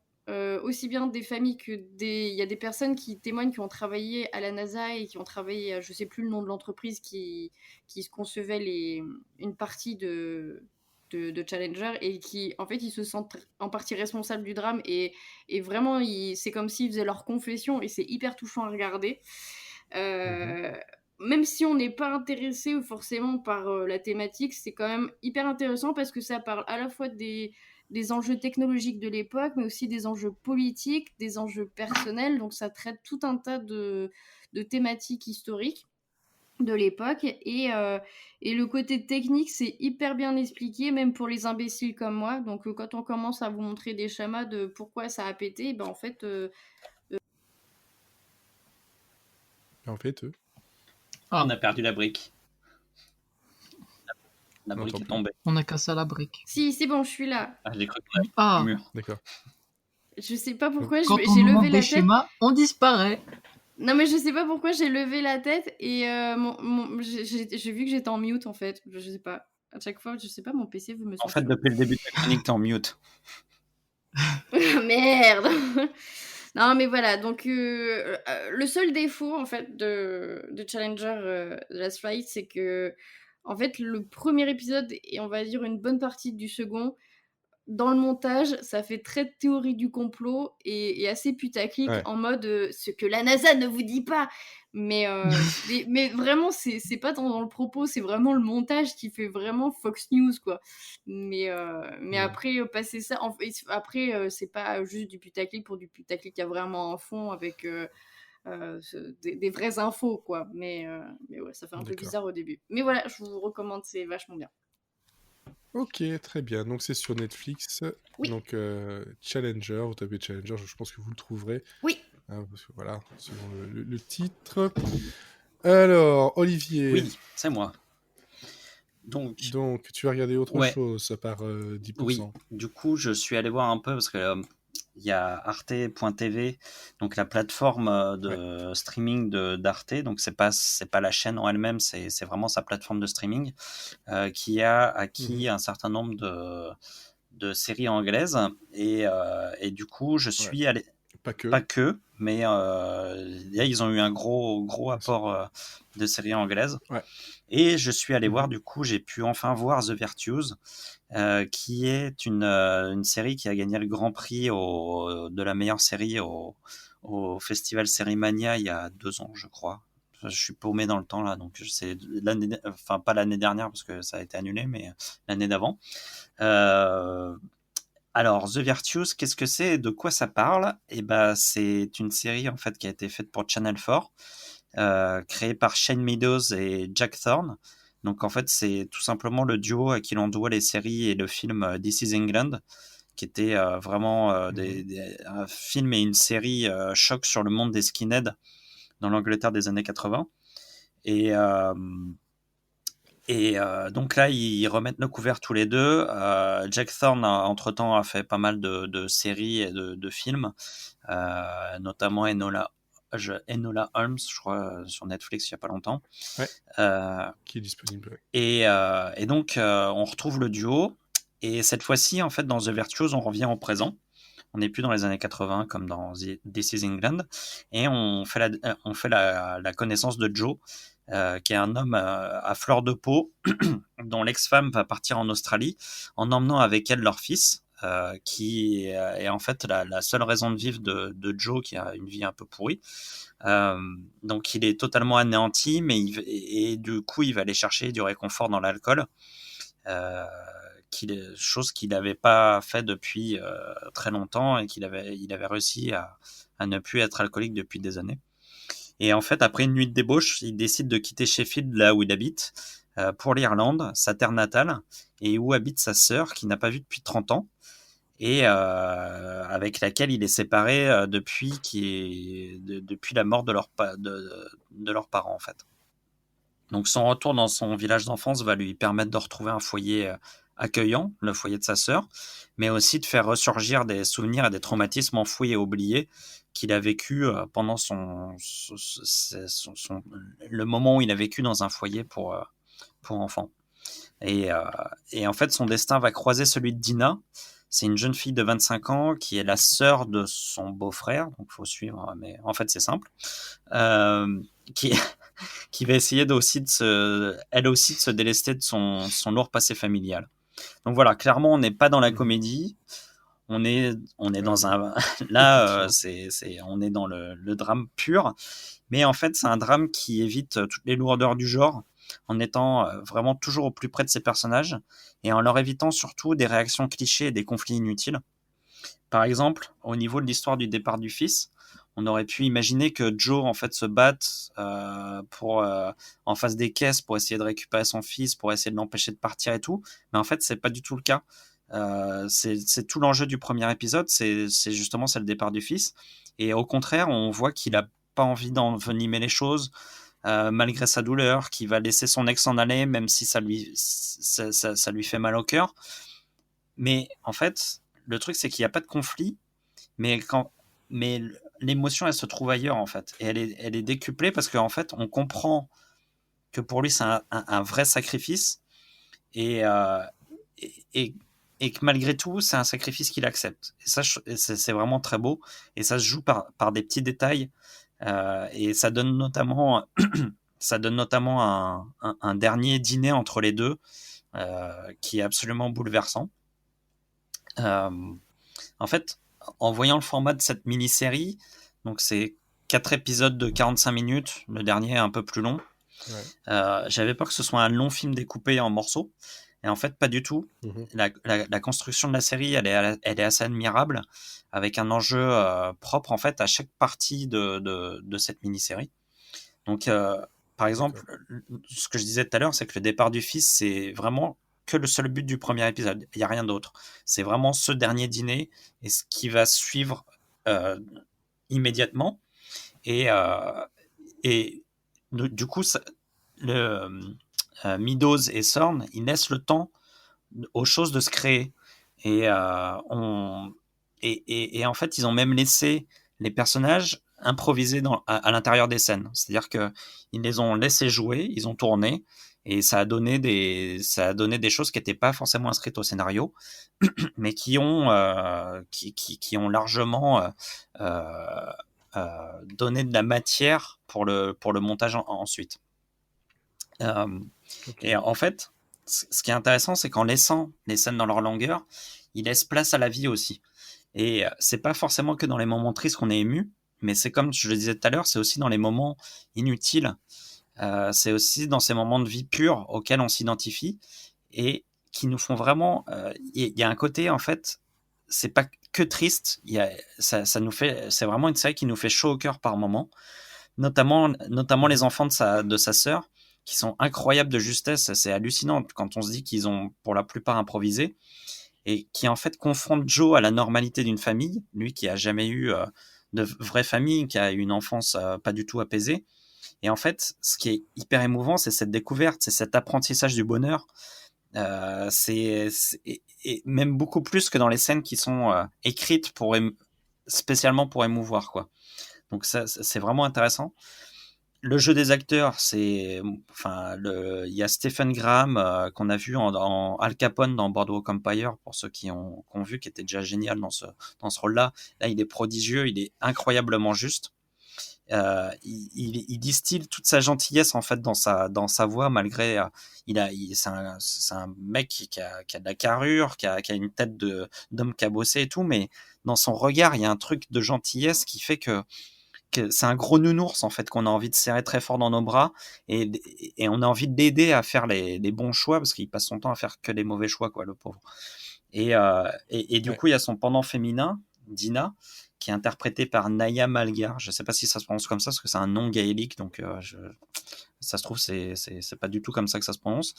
Aussi bien des familles que il y a des personnes qui témoignent qui ont travaillé à la NASA et qui ont travaillé, je sais plus le nom de l'entreprise qui se concevait une partie de Challenger et qui en fait ils se sentent en partie responsables du drame et vraiment c'est comme s'ils faisaient leur confession et c'est hyper touchant à regarder. Même si on n'est pas intéressé forcément par la thématique, c'est quand même hyper intéressant parce que ça parle à la fois des enjeux technologiques de l'époque, mais aussi des enjeux politiques, des enjeux personnels. Donc ça traite tout un tas de thématiques historiques de l'époque. Et le côté technique, c'est hyper bien expliqué, même pour les imbéciles comme moi. Donc quand on commence à vous montrer des schémas de pourquoi ça a pété, ben en fait... On a perdu la brique. La Non, brique tant est pis. tombée. On a cassé la brique. Si, c'est bon, je suis là. Ah, j'ai cru qu'on avait Ah, le mur. D'accord. Je sais pas pourquoi quand j'ai on nous levé montre la des tête. schémas, on disparaît. Non, mais je sais pas pourquoi j'ai levé la tête et j'ai vu que j'étais en mute en fait. Je sais pas. À chaque fois, je sais pas, mon PC veut me En fait, censurer. depuis le début de la chronique, t'es en mute. Merde. Non, mais voilà. Donc, le seul défaut en fait de Challenger The Last Flight, c'est que en fait, le premier épisode et on va dire une bonne partie du second, dans le montage, ça fait très théorie du complot et assez putaclic en mode ce que la NASA ne vous dit pas. Mais, mais vraiment, c'est pas dans le propos, c'est vraiment le montage qui fait vraiment Fox News, quoi. Mais après, passer ça, après, c'est pas juste du putaclic pour du putaclic, il y a vraiment un fond avec des vraies infos, quoi. Mais ouais, ça fait un peu bizarre au début. Mais voilà, je vous recommande, c'est vachement bien. Ok, très bien. Donc c'est sur Netflix. Oui. Donc Challenger, vous tapez Challenger, je pense que vous le trouverez. Oui. Parce que, voilà, selon le titre. Alors, Olivier, Oui, c'est moi. Donc, donc tu as regardé autre Ouais. chose à part 10%. oui, du coup, je suis allé voir un peu parce que il y a arte.tv, donc la plateforme de streaming d'Arte. Donc c'est pas la chaîne en elle-même, c'est vraiment sa plateforme de streaming qui a acquis un certain nombre de séries anglaises et du coup, je suis allé. Pas que. Pas que, mais là, ils ont eu un gros apport de séries anglaises. Ouais. Et je suis allé voir, du coup, j'ai pu enfin voir The Virtues, qui est une série qui a gagné le Grand Prix de la meilleure série au Festival Sérimania il y a 2 ans, je crois. Je suis paumé dans le temps là, donc c'est enfin pas l'année dernière parce que ça a été annulé, mais l'année d'avant. Alors, The Virtues, qu'est-ce que c'est et de quoi ça parle? Eh ben, c'est une série en fait qui a été faite pour Channel 4, créée par Shane Meadows et Jack Thorne. Donc en fait, c'est tout simplement le duo à qui l'on doit les séries et le film This Is England, qui était vraiment un film et une série choc sur le monde des skinheads dans l'Angleterre des années 80. Et donc là, ils remettent le couvert tous les deux. Jack Thorne, entre-temps, a fait pas mal de séries et de films, notamment Enola Holmes, je crois, sur Netflix il n'y a pas longtemps. Ouais. Qui est disponible. Ouais. Et donc, on retrouve le duo. Et cette fois-ci, en fait, dans The Virtues, on revient au présent. On n'est plus dans les années 80 comme dans This Is England. Et on fait la connaissance de Joe, qui est un homme à fleur de peau, dont l'ex-femme va partir en Australie, en emmenant avec elle leur fils, qui est en fait la seule raison de vivre de Joe, qui a une vie un peu pourrie. Donc il est totalement anéanti, et du coup il va aller chercher du réconfort dans l'alcool, chose qu'il n'avait pas fait depuis très longtemps, et il avait réussi à ne plus être alcoolique depuis des années. Et en fait, après une nuit de débauche, il décide de quitter Sheffield, là où il habite, pour l'Irlande, sa terre natale, et où habite sa sœur, qu'il n'a pas vue depuis 30 ans, et avec laquelle il est séparé depuis la mort de leurs parents, en fait. Donc son retour dans son village d'enfance va lui permettre de retrouver un foyer accueillant, le foyer de sa sœur, mais aussi de faire ressurgir des souvenirs et des traumatismes enfouis et oubliés qu'il a vécu pendant le moment où il a vécu dans un foyer pour enfants. Et en fait, son destin va croiser celui de Dina. C'est une jeune fille de 25 ans qui est la sœur de son beau-frère, donc il faut suivre, mais en fait c'est simple, qui va essayer elle aussi de se délester de son lourd passé familial. Donc voilà, clairement, on n'est pas dans la comédie, on est dans un là on est dans le drame pur, mais en fait c'est un drame qui évite toutes les lourdeurs du genre, en étant vraiment toujours au plus près de ses personnages et en leur évitant surtout des réactions clichés et des conflits inutiles. Par exemple, au niveau de l'histoire du départ du fils, on aurait pu imaginer que Joe en fait se batte en face des caisses pour essayer de récupérer son fils, pour essayer de l'empêcher de partir et tout, mais en fait c'est pas du tout le cas. C'est tout l'enjeu du premier épisode, c'est justement le départ du fils, et au contraire on voit qu'il a pas envie d'envenimer les choses, malgré sa douleur, qu'il va laisser son ex en aller même si ça lui fait mal au cœur. Mais en fait le truc c'est qu'il n'y a pas de conflit, mais l'émotion elle se trouve ailleurs en fait, et elle est décuplée parce qu'en fait on comprend que pour lui c'est un vrai sacrifice, et que malgré tout c'est un sacrifice qu'il accepte, et ça c'est vraiment très beau, et ça se joue par des petits détails, et ça donne notamment un dernier dîner entre les deux qui est absolument bouleversant. En fait, en voyant le format de cette mini-série, donc c'est 4 épisodes de 45 minutes, le dernier est un peu plus long. Ouais. J'avais peur que ce soit un long film découpé en morceaux, et en fait pas du tout. La construction de la série elle est assez admirable, avec un enjeu propre en fait à chaque partie de cette mini-série. Donc par exemple, ce que je disais tout à l'heure, c'est que le départ du fils, c'est vraiment que le seul but du premier épisode, il n'y a rien d'autre. C'est vraiment ce dernier dîner et ce qui va suivre immédiatement. Et du coup, Meadows et Thorne, ils laissent le temps aux choses de se créer. Et, et en fait, ils ont même laissé les personnages improviser à l'intérieur des scènes. C'est-à-dire qu'ils les ont laissés jouer, ils ont tourné, et ça a donné des choses qui n'étaient pas forcément inscrites au scénario, mais qui ont largement donné de la matière pour le montage ensuite. Et en fait, ce qui est intéressant, c'est qu'en laissant les scènes dans leur longueur, ils laissent place à la vie aussi. Et c'est pas forcément que dans les moments tristes qu'on est ému, mais c'est comme je le disais tout à l'heure, c'est aussi dans les moments inutiles. C'est aussi dans ces moments de vie pure auxquels on s'identifie et qui nous font vraiment. Il y a un côté, en fait, c'est pas que triste. Ça nous fait. C'est vraiment une série qui nous fait chaud au cœur par moments, notamment les enfants de sa sœur, qui sont incroyables de justesse. C'est hallucinant quand on se dit qu'ils ont pour la plupart improvisé et qui en fait confrontent Joe à la normalité d'une famille, lui qui a jamais eu de vraie famille, qui a eu une enfance pas du tout apaisée. Et en fait, ce qui est hyper émouvant, c'est cette découverte, c'est cet apprentissage du bonheur. Et même beaucoup plus que dans les scènes qui sont écrites spécialement pour émouvoir, quoi. Donc ça, c'est vraiment intéressant. Le jeu des acteurs, il y a Stephen Graham qu'on a vu en Al Capone dans Boardwalk Empire, pour ceux qui ont vu, qui était déjà génial dans ce rôle-là. Là, il est prodigieux, il est incroyablement juste. Il distille toute sa gentillesse en fait dans sa voix, malgré c'est un mec qui a de la carrure, qui a une tête d'homme cabossé et tout, mais dans son regard il y a un truc de gentillesse qui fait que c'est un gros nounours en fait qu'on a envie de serrer très fort dans nos bras et on a envie de l'aider à faire les bons choix, parce qu'il passe son temps à faire que les mauvais choix, quoi, le pauvre. Et du coup il y a son pendant féminin, Dina, qui est interprétée par Naya Malgar. Je sais pas si ça se prononce comme ça, parce que c'est un nom gaélique, donc ça se trouve c'est pas du tout comme ça que ça se prononce.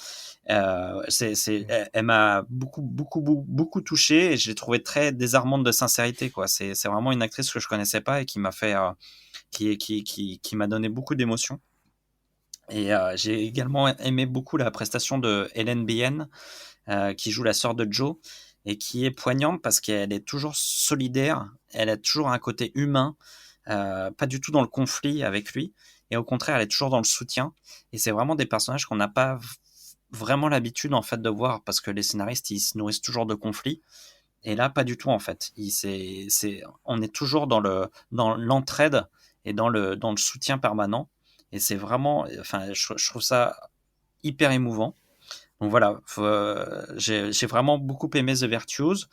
Elle m'a beaucoup touché, et je l'ai trouvée très désarmante de sincérité, quoi. C'est vraiment une actrice que je connaissais pas et qui m'a fait qui m'a donné beaucoup d'émotions. Et j'ai également aimé beaucoup la prestation de Hélène Bien, qui joue la sœur de Joe, et qui est poignante parce qu'elle est toujours solidaire, elle a toujours un côté humain, pas du tout dans le conflit avec lui, et au contraire, elle est toujours dans le soutien. Et c'est vraiment des personnages qu'on n'a pas vraiment l'habitude en fait de voir, parce que les scénaristes ils se nourrissent toujours de conflits, et là pas du tout en fait. On est toujours dans l'entraide et dans le soutien permanent, et c'est vraiment, enfin, je trouve ça hyper émouvant. Donc voilà, j'ai vraiment beaucoup aimé The Virtues.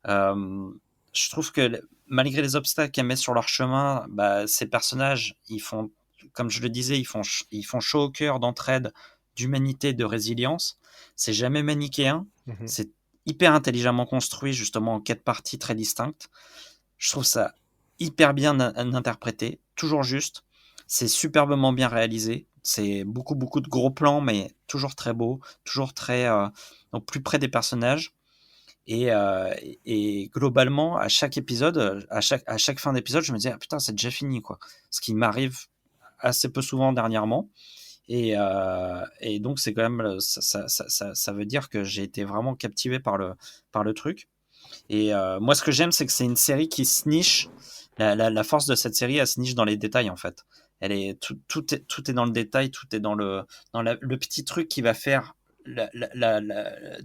Je trouve que malgré les obstacles qu'elle met sur leur chemin, ces personnages, ils font, comme je le disais, ils font chaud au cœur d'entraide, d'humanité, de résilience. C'est jamais manichéen. C'est hyper intelligemment construit, justement en 4 parties très distinctes. Je trouve ça hyper bien interprété, toujours juste. C'est superbement bien réalisé. C'est beaucoup de gros plans, mais toujours très beau, toujours très donc plus près des personnages. Et globalement, à chaque épisode, à chaque fin d'épisode, je me disais, ah putain, c'est déjà fini, quoi. Ce qui m'arrive assez peu souvent dernièrement. Et donc c'est quand même, ça veut dire que j'ai été vraiment captivé par le truc. Et moi, ce que j'aime, c'est que c'est une série qui se niche. La force de cette série, elle se niche dans les détails, en fait. Tout est dans le détail, tout est dans le petit truc qui va faire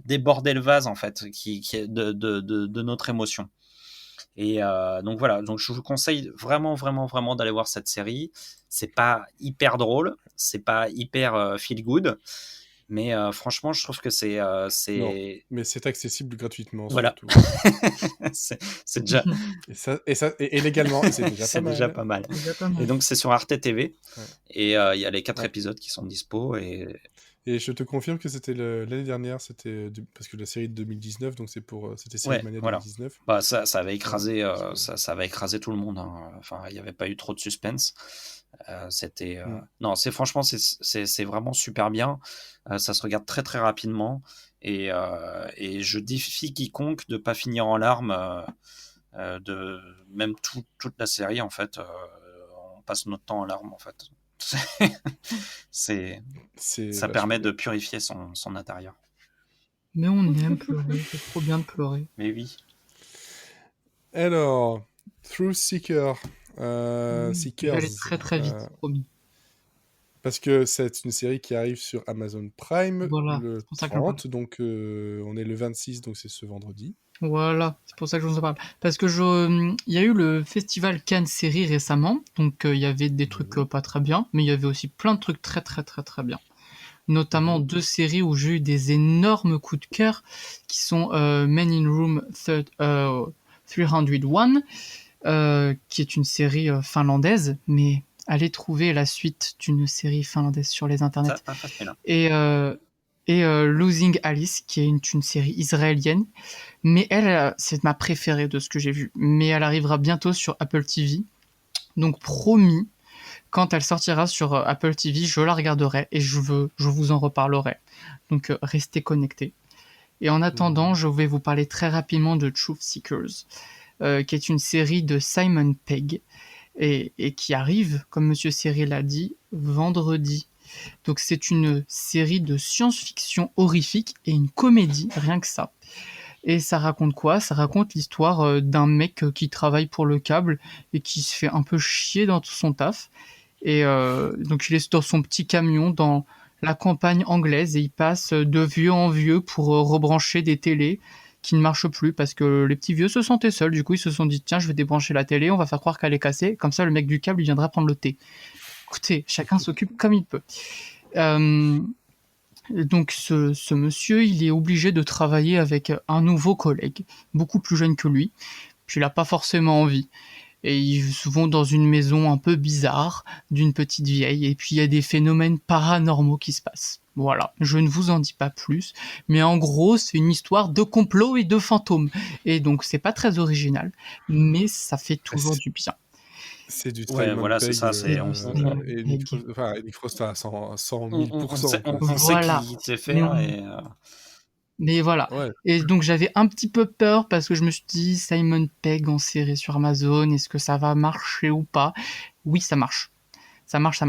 déborder le vase, en fait, qui est de notre émotion. Et donc voilà, donc je vous conseille vraiment d'aller voir cette série. C'est pas hyper drôle, c'est pas hyper feel good, mais franchement, je trouve que c'est Non, mais c'est accessible gratuitement, voilà. surtout. c'est déjà et légalement, et c'est déjà c'est pas déjà mal. pas mal. Déjà pas mal. Et donc c'est sur Arte TV. Ouais. Et il y a les 4 épisodes qui sont dispo. Et je te confirme que c'était l'année dernière, parce que la série de 2019, donc c'était Série Mania voilà. 2019. Ça avait écrasé, ça avait écrasé tout le monde, hein. Enfin, il n'y avait pas eu trop de suspense. C'était non, franchement, c'est vraiment super bien. Ça se regarde très très rapidement, et je défie quiconque de pas finir en larmes, de même toute la série, en fait. On passe notre temps en larmes, en fait. C'est, C'est ça vachement permet bien. de purifier son intérieur. Mais on aime pleurer, c'est trop bien de pleurer. Mais oui. Alors, Through Seeker, Oui, je vais Seekers, aller très très vite, promis. parce que c'est une série qui arrive sur Amazon Prime Voilà, le c'est pour ça que j'en parle. 30, donc on est le 26, donc c'est ce vendredi. Voilà, c'est pour ça que je vous en parle. Parce que il y a eu le festival Cannes Série récemment, donc il y avait des trucs pas très bien, mais il y avait aussi plein de trucs très très très très bien. Notamment 2 séries où j'ai eu des énormes coups de cœur, qui sont Men in Room 301, qui est une série finlandaise, mais allez trouver la suite d'une série finlandaise sur les internets. Ça, pas facile. Et Losing Alice, qui est une série israélienne. Mais elle, c'est ma préférée de ce que j'ai vu. Mais elle arrivera bientôt sur Apple TV. Donc promis, quand elle sortira sur Apple TV, je la regarderai et je vous en reparlerai. Donc restez connectés. Et en attendant, je vais vous parler très rapidement de Truth Seekers, qui est une série de Simon Pegg et qui arrive, comme Monsieur Série l'a dit, vendredi. Donc c'est une série de science-fiction horrifique et une comédie, rien que ça. Et ça raconte quoi? Ça raconte l'histoire d'un mec qui travaille pour le câble et qui se fait un peu chier dans tout son taf. Et donc il est dans son petit camion dans la campagne anglaise et il passe de vieux en vieux pour rebrancher des télés qui ne marchent plus parce que les petits vieux se sentaient seuls. Du coup, ils se sont dit tiens, je vais débrancher la télé, on va faire croire qu'elle est cassée. Comme ça, le mec du câble, il viendra prendre le thé. Écoutez, chacun s'occupe comme il peut. Donc ce monsieur, il est obligé de travailler avec un nouveau collègue, beaucoup plus jeune que lui, puis il n'a pas forcément envie. Et ils vont dans une maison un peu bizarre, d'une petite vieille, et puis il y a des phénomènes paranormaux qui se passent. Voilà, je ne vous en dis pas plus, mais en gros, c'est une histoire de complot et de fantômes. Et donc c'est pas très original, mais ça fait toujours du bien. C'est du Ouais, Simon voilà, c'est Pegg ça. C'est, et Nick Frost à 100 000 on sait, 100%, quoi. on sait Voilà. qui sait faire. Et, Mais voilà. Ouais. Et donc j'avais un petit peu peur parce que je me suis dit Simon Pegg en série sur Amazon, est-ce que ça va marcher ou pas? Oui, ça marche. Ça marche.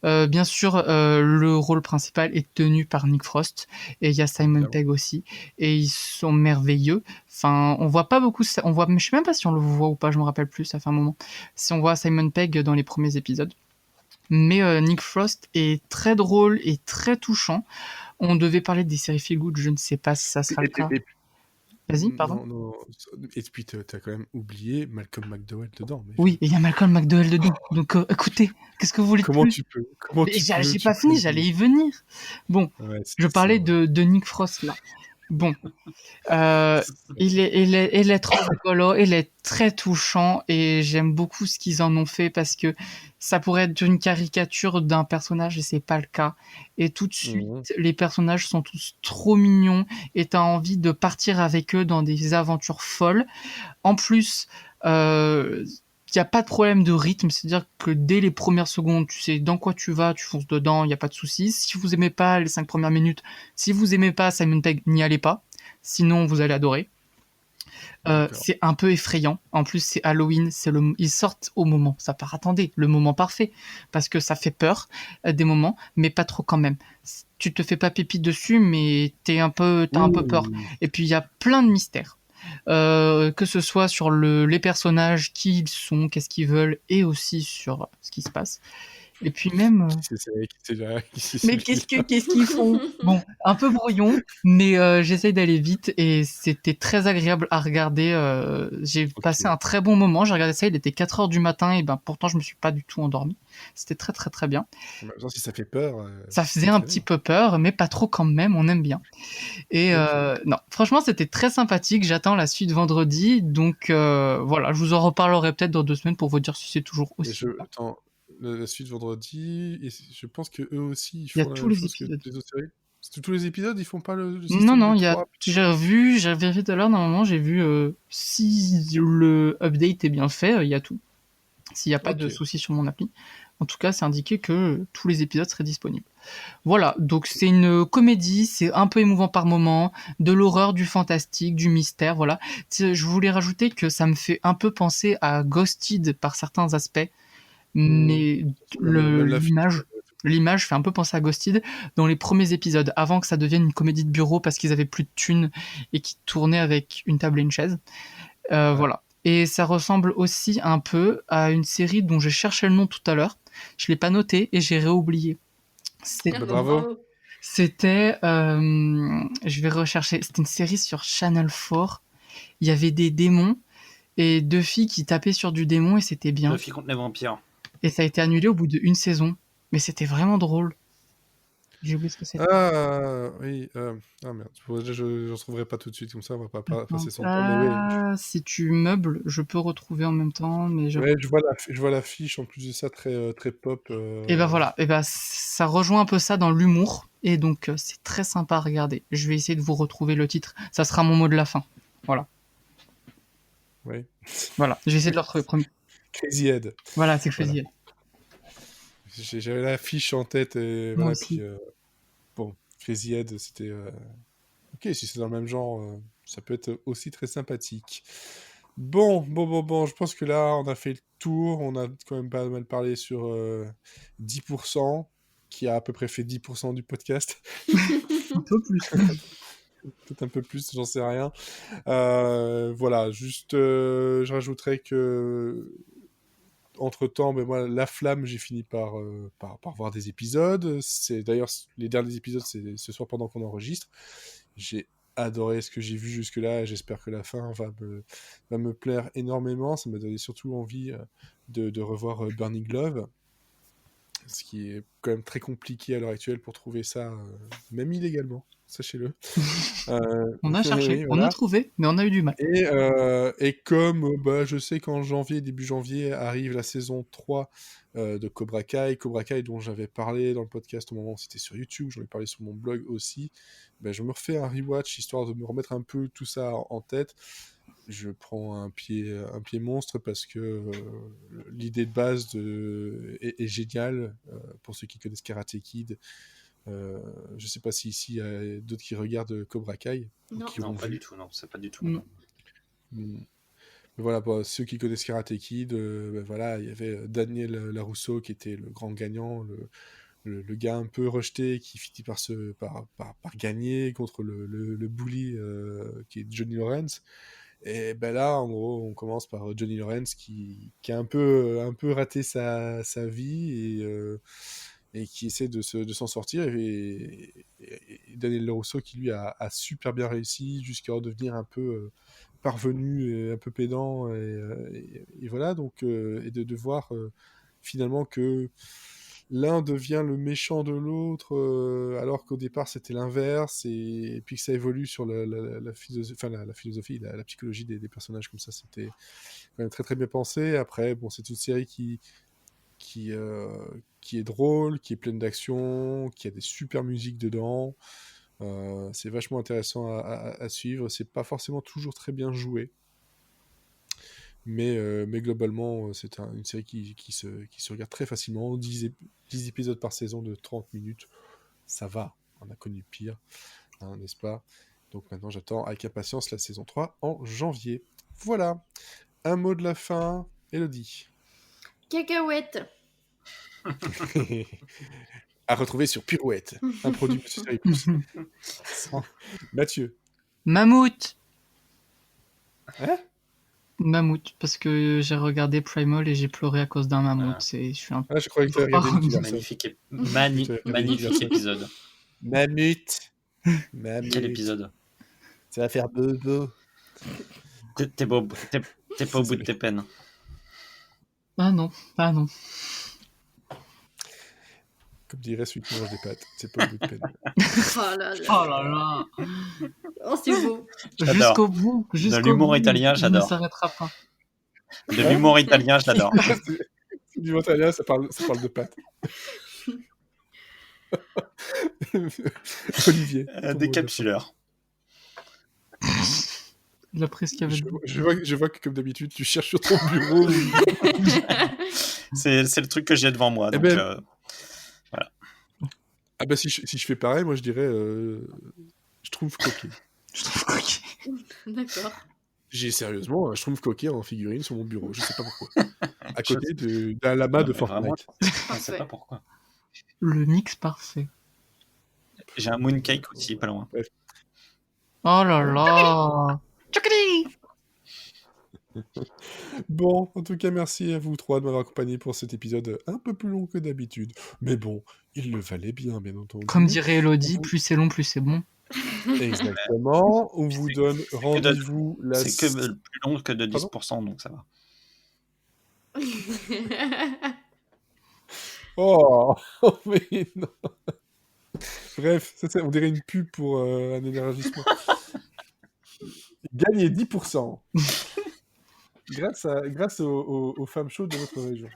Bien sûr, le rôle principal est tenu par Nick Frost et il y a Simon Pegg aussi et ils sont merveilleux. Enfin, on voit pas beaucoup ça, je sais même pas si on le voit ou pas, je me rappelle plus, ça fait un moment. Si on voit Simon Pegg dans les premiers épisodes. Mais Nick Frost est très drôle et très touchant. On devait parler des séries feel good, je ne sais pas si ça sera le cas. Vas-y, pardon. Non. Et puis t'as quand même oublié Malcolm McDowell dedans. Mais oui, et il y a Malcolm McDowell dedans. Donc écoutez, qu'est-ce que vous voulez de comment plus? tu peux J'ai pas fini, j'allais y venir. Bon, ouais, je parlais de Nick Frost là. Bon, il est trop rigolo, il est très touchant et j'aime beaucoup ce qu'ils en ont fait parce que ça pourrait être une caricature d'un personnage et c'est pas le cas. Et tout de suite, les personnages sont tous trop mignons et t'as envie de partir avec eux dans des aventures folles. En plus, il n'y a pas de problème de rythme, c'est-à-dire que dès les premières secondes, tu sais dans quoi tu vas, tu fonces dedans, il n'y a pas de souci. Si vous aimez pas les 5 premières minutes, si vous aimez pas Simon Pegg, n'y allez pas, sinon vous allez adorer. C'est un peu effrayant. En plus, c'est Halloween, ils sortent au moment. Ça part, attendez, le moment parfait, parce que ça fait peur des moments, mais pas trop quand même. Tu te fais pas pipi dessus, mais t'as un peu peur. Et puis il y a plein de mystères. Que ce soit sur les personnages, qui ils sont, qu'est-ce qu'ils veulent, et aussi sur ce qui se passe. Et puis même... Mais qu'est-ce qu'ils font? Bon, un peu brouillon, mais j'essaye d'aller vite et c'était très agréable à regarder. J'ai passé un très bon moment. J'ai regardé ça, il était 4h du matin et pourtant je me suis pas du tout endormi. C'était très très très bien. Genre, si ça fait peur... ça faisait un petit peu peur, mais pas trop quand même, on aime bien. Et non, franchement, c'était très sympathique. J'attends la suite vendredi, donc voilà, je vous en reparlerai peut-être dans 2 semaines pour vous dire si c'est toujours aussi. Attends, la suite vendredi, et je pense que eux aussi, ils Il y a font la tous même les chose épisodes. que les autres séries. Tous les épisodes, ils font pas le système Non, de 3. j'ai vérifié tout à l'heure, normalement, j'ai vu si le update est bien fait, il y a tout. S'il n'y a pas de soucis sur mon appli. En tout cas, c'est indiqué que tous les épisodes seraient disponibles. Voilà, donc c'est une comédie, c'est un peu émouvant par moments, de l'horreur, du fantastique, du mystère, voilà. Je voulais rajouter que ça me fait un peu penser à Ghosted par certains aspects. mais Même l'image fait un peu penser à Ghosted dans les premiers épisodes, avant que ça devienne une comédie de bureau parce qu'ils avaient plus de thunes et qu'ils tournaient avec une table et une chaise. Voilà. Et ça ressemble aussi un peu à une série dont j'ai cherché le nom tout à l'heure. Je l'ai pas noté et j'ai réoublié. Bravo. C'était, je vais rechercher. C'était une série sur Channel 4. Il y avait des démons et 2 filles qui tapaient sur du démon et c'était bien. 2 filles contre les vampires. Et ça a été annulé au bout d'1 saison. Mais c'était vraiment drôle. J'ai oublié ce que c'était. Ah, oui. Ah merde. Je ne retrouverai pas tout de suite, comme ça, on va pas passer son temps. Mais oui. Si tu meubles, je peux retrouver en même temps. Mais Ouais, je vois l'affiche, en plus de ça, très, très pop. Et ben voilà. Et ben, ça rejoint un peu ça dans l'humour. Et donc, c'est très sympa à regarder. Je vais essayer de vous retrouver le titre. Ça sera mon mot de la fin. Voilà. Ouais. Voilà. Je vais essayer de le retrouver premier. Crazy Head. Voilà, c'est Crazy Head. J'avais l'affiche en tête et Moi voilà. aussi. Puis, bon, Crazy Head, c'était. Ok, si c'est dans le même genre, ça peut être aussi très sympathique. Bon. Je pense que là, on a fait le tour. On a quand même pas mal parlé sur 10%, qui a à peu près fait 10% du podcast. Un peu plus. Peut-être un peu plus, j'en sais rien. Voilà, juste, je rajouterais que entre-temps, ben moi, La Flamme, j'ai fini par voir des épisodes. C'est d'ailleurs les derniers épisodes, c'est ce soir pendant qu'on enregistre. J'ai adoré ce que j'ai vu jusque-là. J'espère que la fin va me plaire énormément. Ça m'a donné surtout envie de revoir Burning Love, ce qui est quand même très compliqué à l'heure actuelle pour trouver ça, même illégalement, sachez-le. On a cherché, oui, on voilà. a trouvé, mais on a eu du mal. Et comme je sais qu'en janvier, début janvier, arrive la saison 3 de Cobra Kai, dont j'avais parlé dans le podcast au moment où c'était sur YouTube, j'en ai parlé sur mon blog aussi, je me refais un rewatch histoire de me remettre un peu tout ça en tête. Je prends un pied monstre parce que l'idée de base est géniale. Pour ceux qui connaissent Karate Kid, je sais pas si ici il y a d'autres qui regardent Cobra Kai. Non. Qui Non, l'ont pas vu. du tout, non, c'est pas du tout. Non. Mais voilà, pour ceux qui connaissent Karate Kid, voilà, il y avait Daniel Larusso qui était le grand gagnant, le gars un peu rejeté qui finit par gagner contre le bully qui est Johnny Lawrence. Et là, en gros, on commence par Johnny Lawrence qui a un peu raté sa vie et qui essaie de s'en sortir. Et Daniel LaRusso qui, lui, a super bien réussi jusqu'à devenir un peu parvenu, et un peu pédant. Et voilà, donc, et de voir finalement que l'un devient le méchant de l'autre, alors qu'au départ c'était l'inverse, et puis que ça évolue sur la philosophie, la psychologie des personnages comme ça, c'était quand même très très bien pensé. Après, bon, c'est une série qui est drôle, qui est pleine d'action, qui a des super musiques dedans. C'est vachement intéressant à suivre. C'est pas forcément toujours très bien joué. Mais globalement, c'est une série qui se regarde très facilement. 10 épisodes par saison de 30 minutes, ça va. On a connu pire, hein, n'est-ce pas? Donc maintenant, j'attends avec impatience la saison 3 en janvier. Voilà. Un mot de la fin, Elodie. Cacahuète. À retrouver sur Pirouette, un produit de Série Plus. Mathieu. Mammouth. Hein? Mammouth, parce que j'ai regardé Primal et j'ai pleuré à cause d'un mammouth. Ah. Je suis un peu... Ah, je croyais que tu avais regardé Nicky Larson. Magnifique épisode. Mammouth. Quel épisode? Ça va faire bobo. T'es pas au bout de tes peines. Ah non. Comme dirait celui qui mange des pâtes, c'est pas au bout de peine. Oh là là. Oh là là. Oh, c'est beau. J'adore. Jusqu'au bout. De l'humour italien, il j'adore. ne s'arrêtera pas. De l'humour italien, je l'adore. C'est du italien, ça parle de pâtes. Olivier. Décapsuleur. Il a pris ce qu'il y avait dedans. Je vois que comme d'habitude, tu cherches sur ton bureau. C'est le truc que j'ai devant moi. Donc, voilà. Ah bah si je fais pareil, moi je dirais je trouve coquet. Je trouve coquet. D'accord. J'ai sérieusement un Schtroumpf coquet en figurine sur mon bureau, je sais pas pourquoi. À côté d'un lama de Mais vraiment, Fortnite. je sais Parfait. pas pourquoi. Le mix parfait. J'ai un mooncake aussi, pas loin. Oh là là. Chocoli. Bon, en tout cas, merci à vous trois de m'avoir accompagné pour cet épisode un peu plus long que d'habitude. Mais bon, il le valait bien entendu. Comme dirait Elodie, Vous- plus c'est long, plus c'est bon. Exactement. On vous donne rendez-vous la... C'est que plus long que de 10%, donc ça va. Oh, mais non. Bref, on dirait une pub pour un élargissement. Gagnez 10%. grâce aux femmes chaudes de notre région.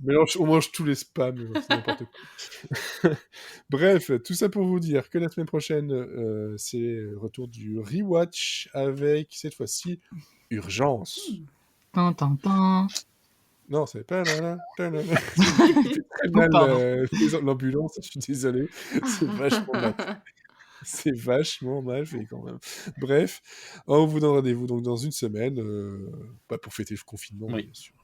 Mais on mange tous les spams, c'est n'importe quoi. Bref, tout ça pour vous dire que la semaine prochaine, c'est le retour du rewatch avec, cette fois-ci, Urgence. Tin, tin, tin. Non, c'est pas là. Très mal pardon. l'ambulance, je suis désolé. C'est vachement mal. C'est vachement mal fait quand même. Bref, on vous donne rendez-vous donc dans une semaine, pour fêter le confinement, Oui. bien sûr.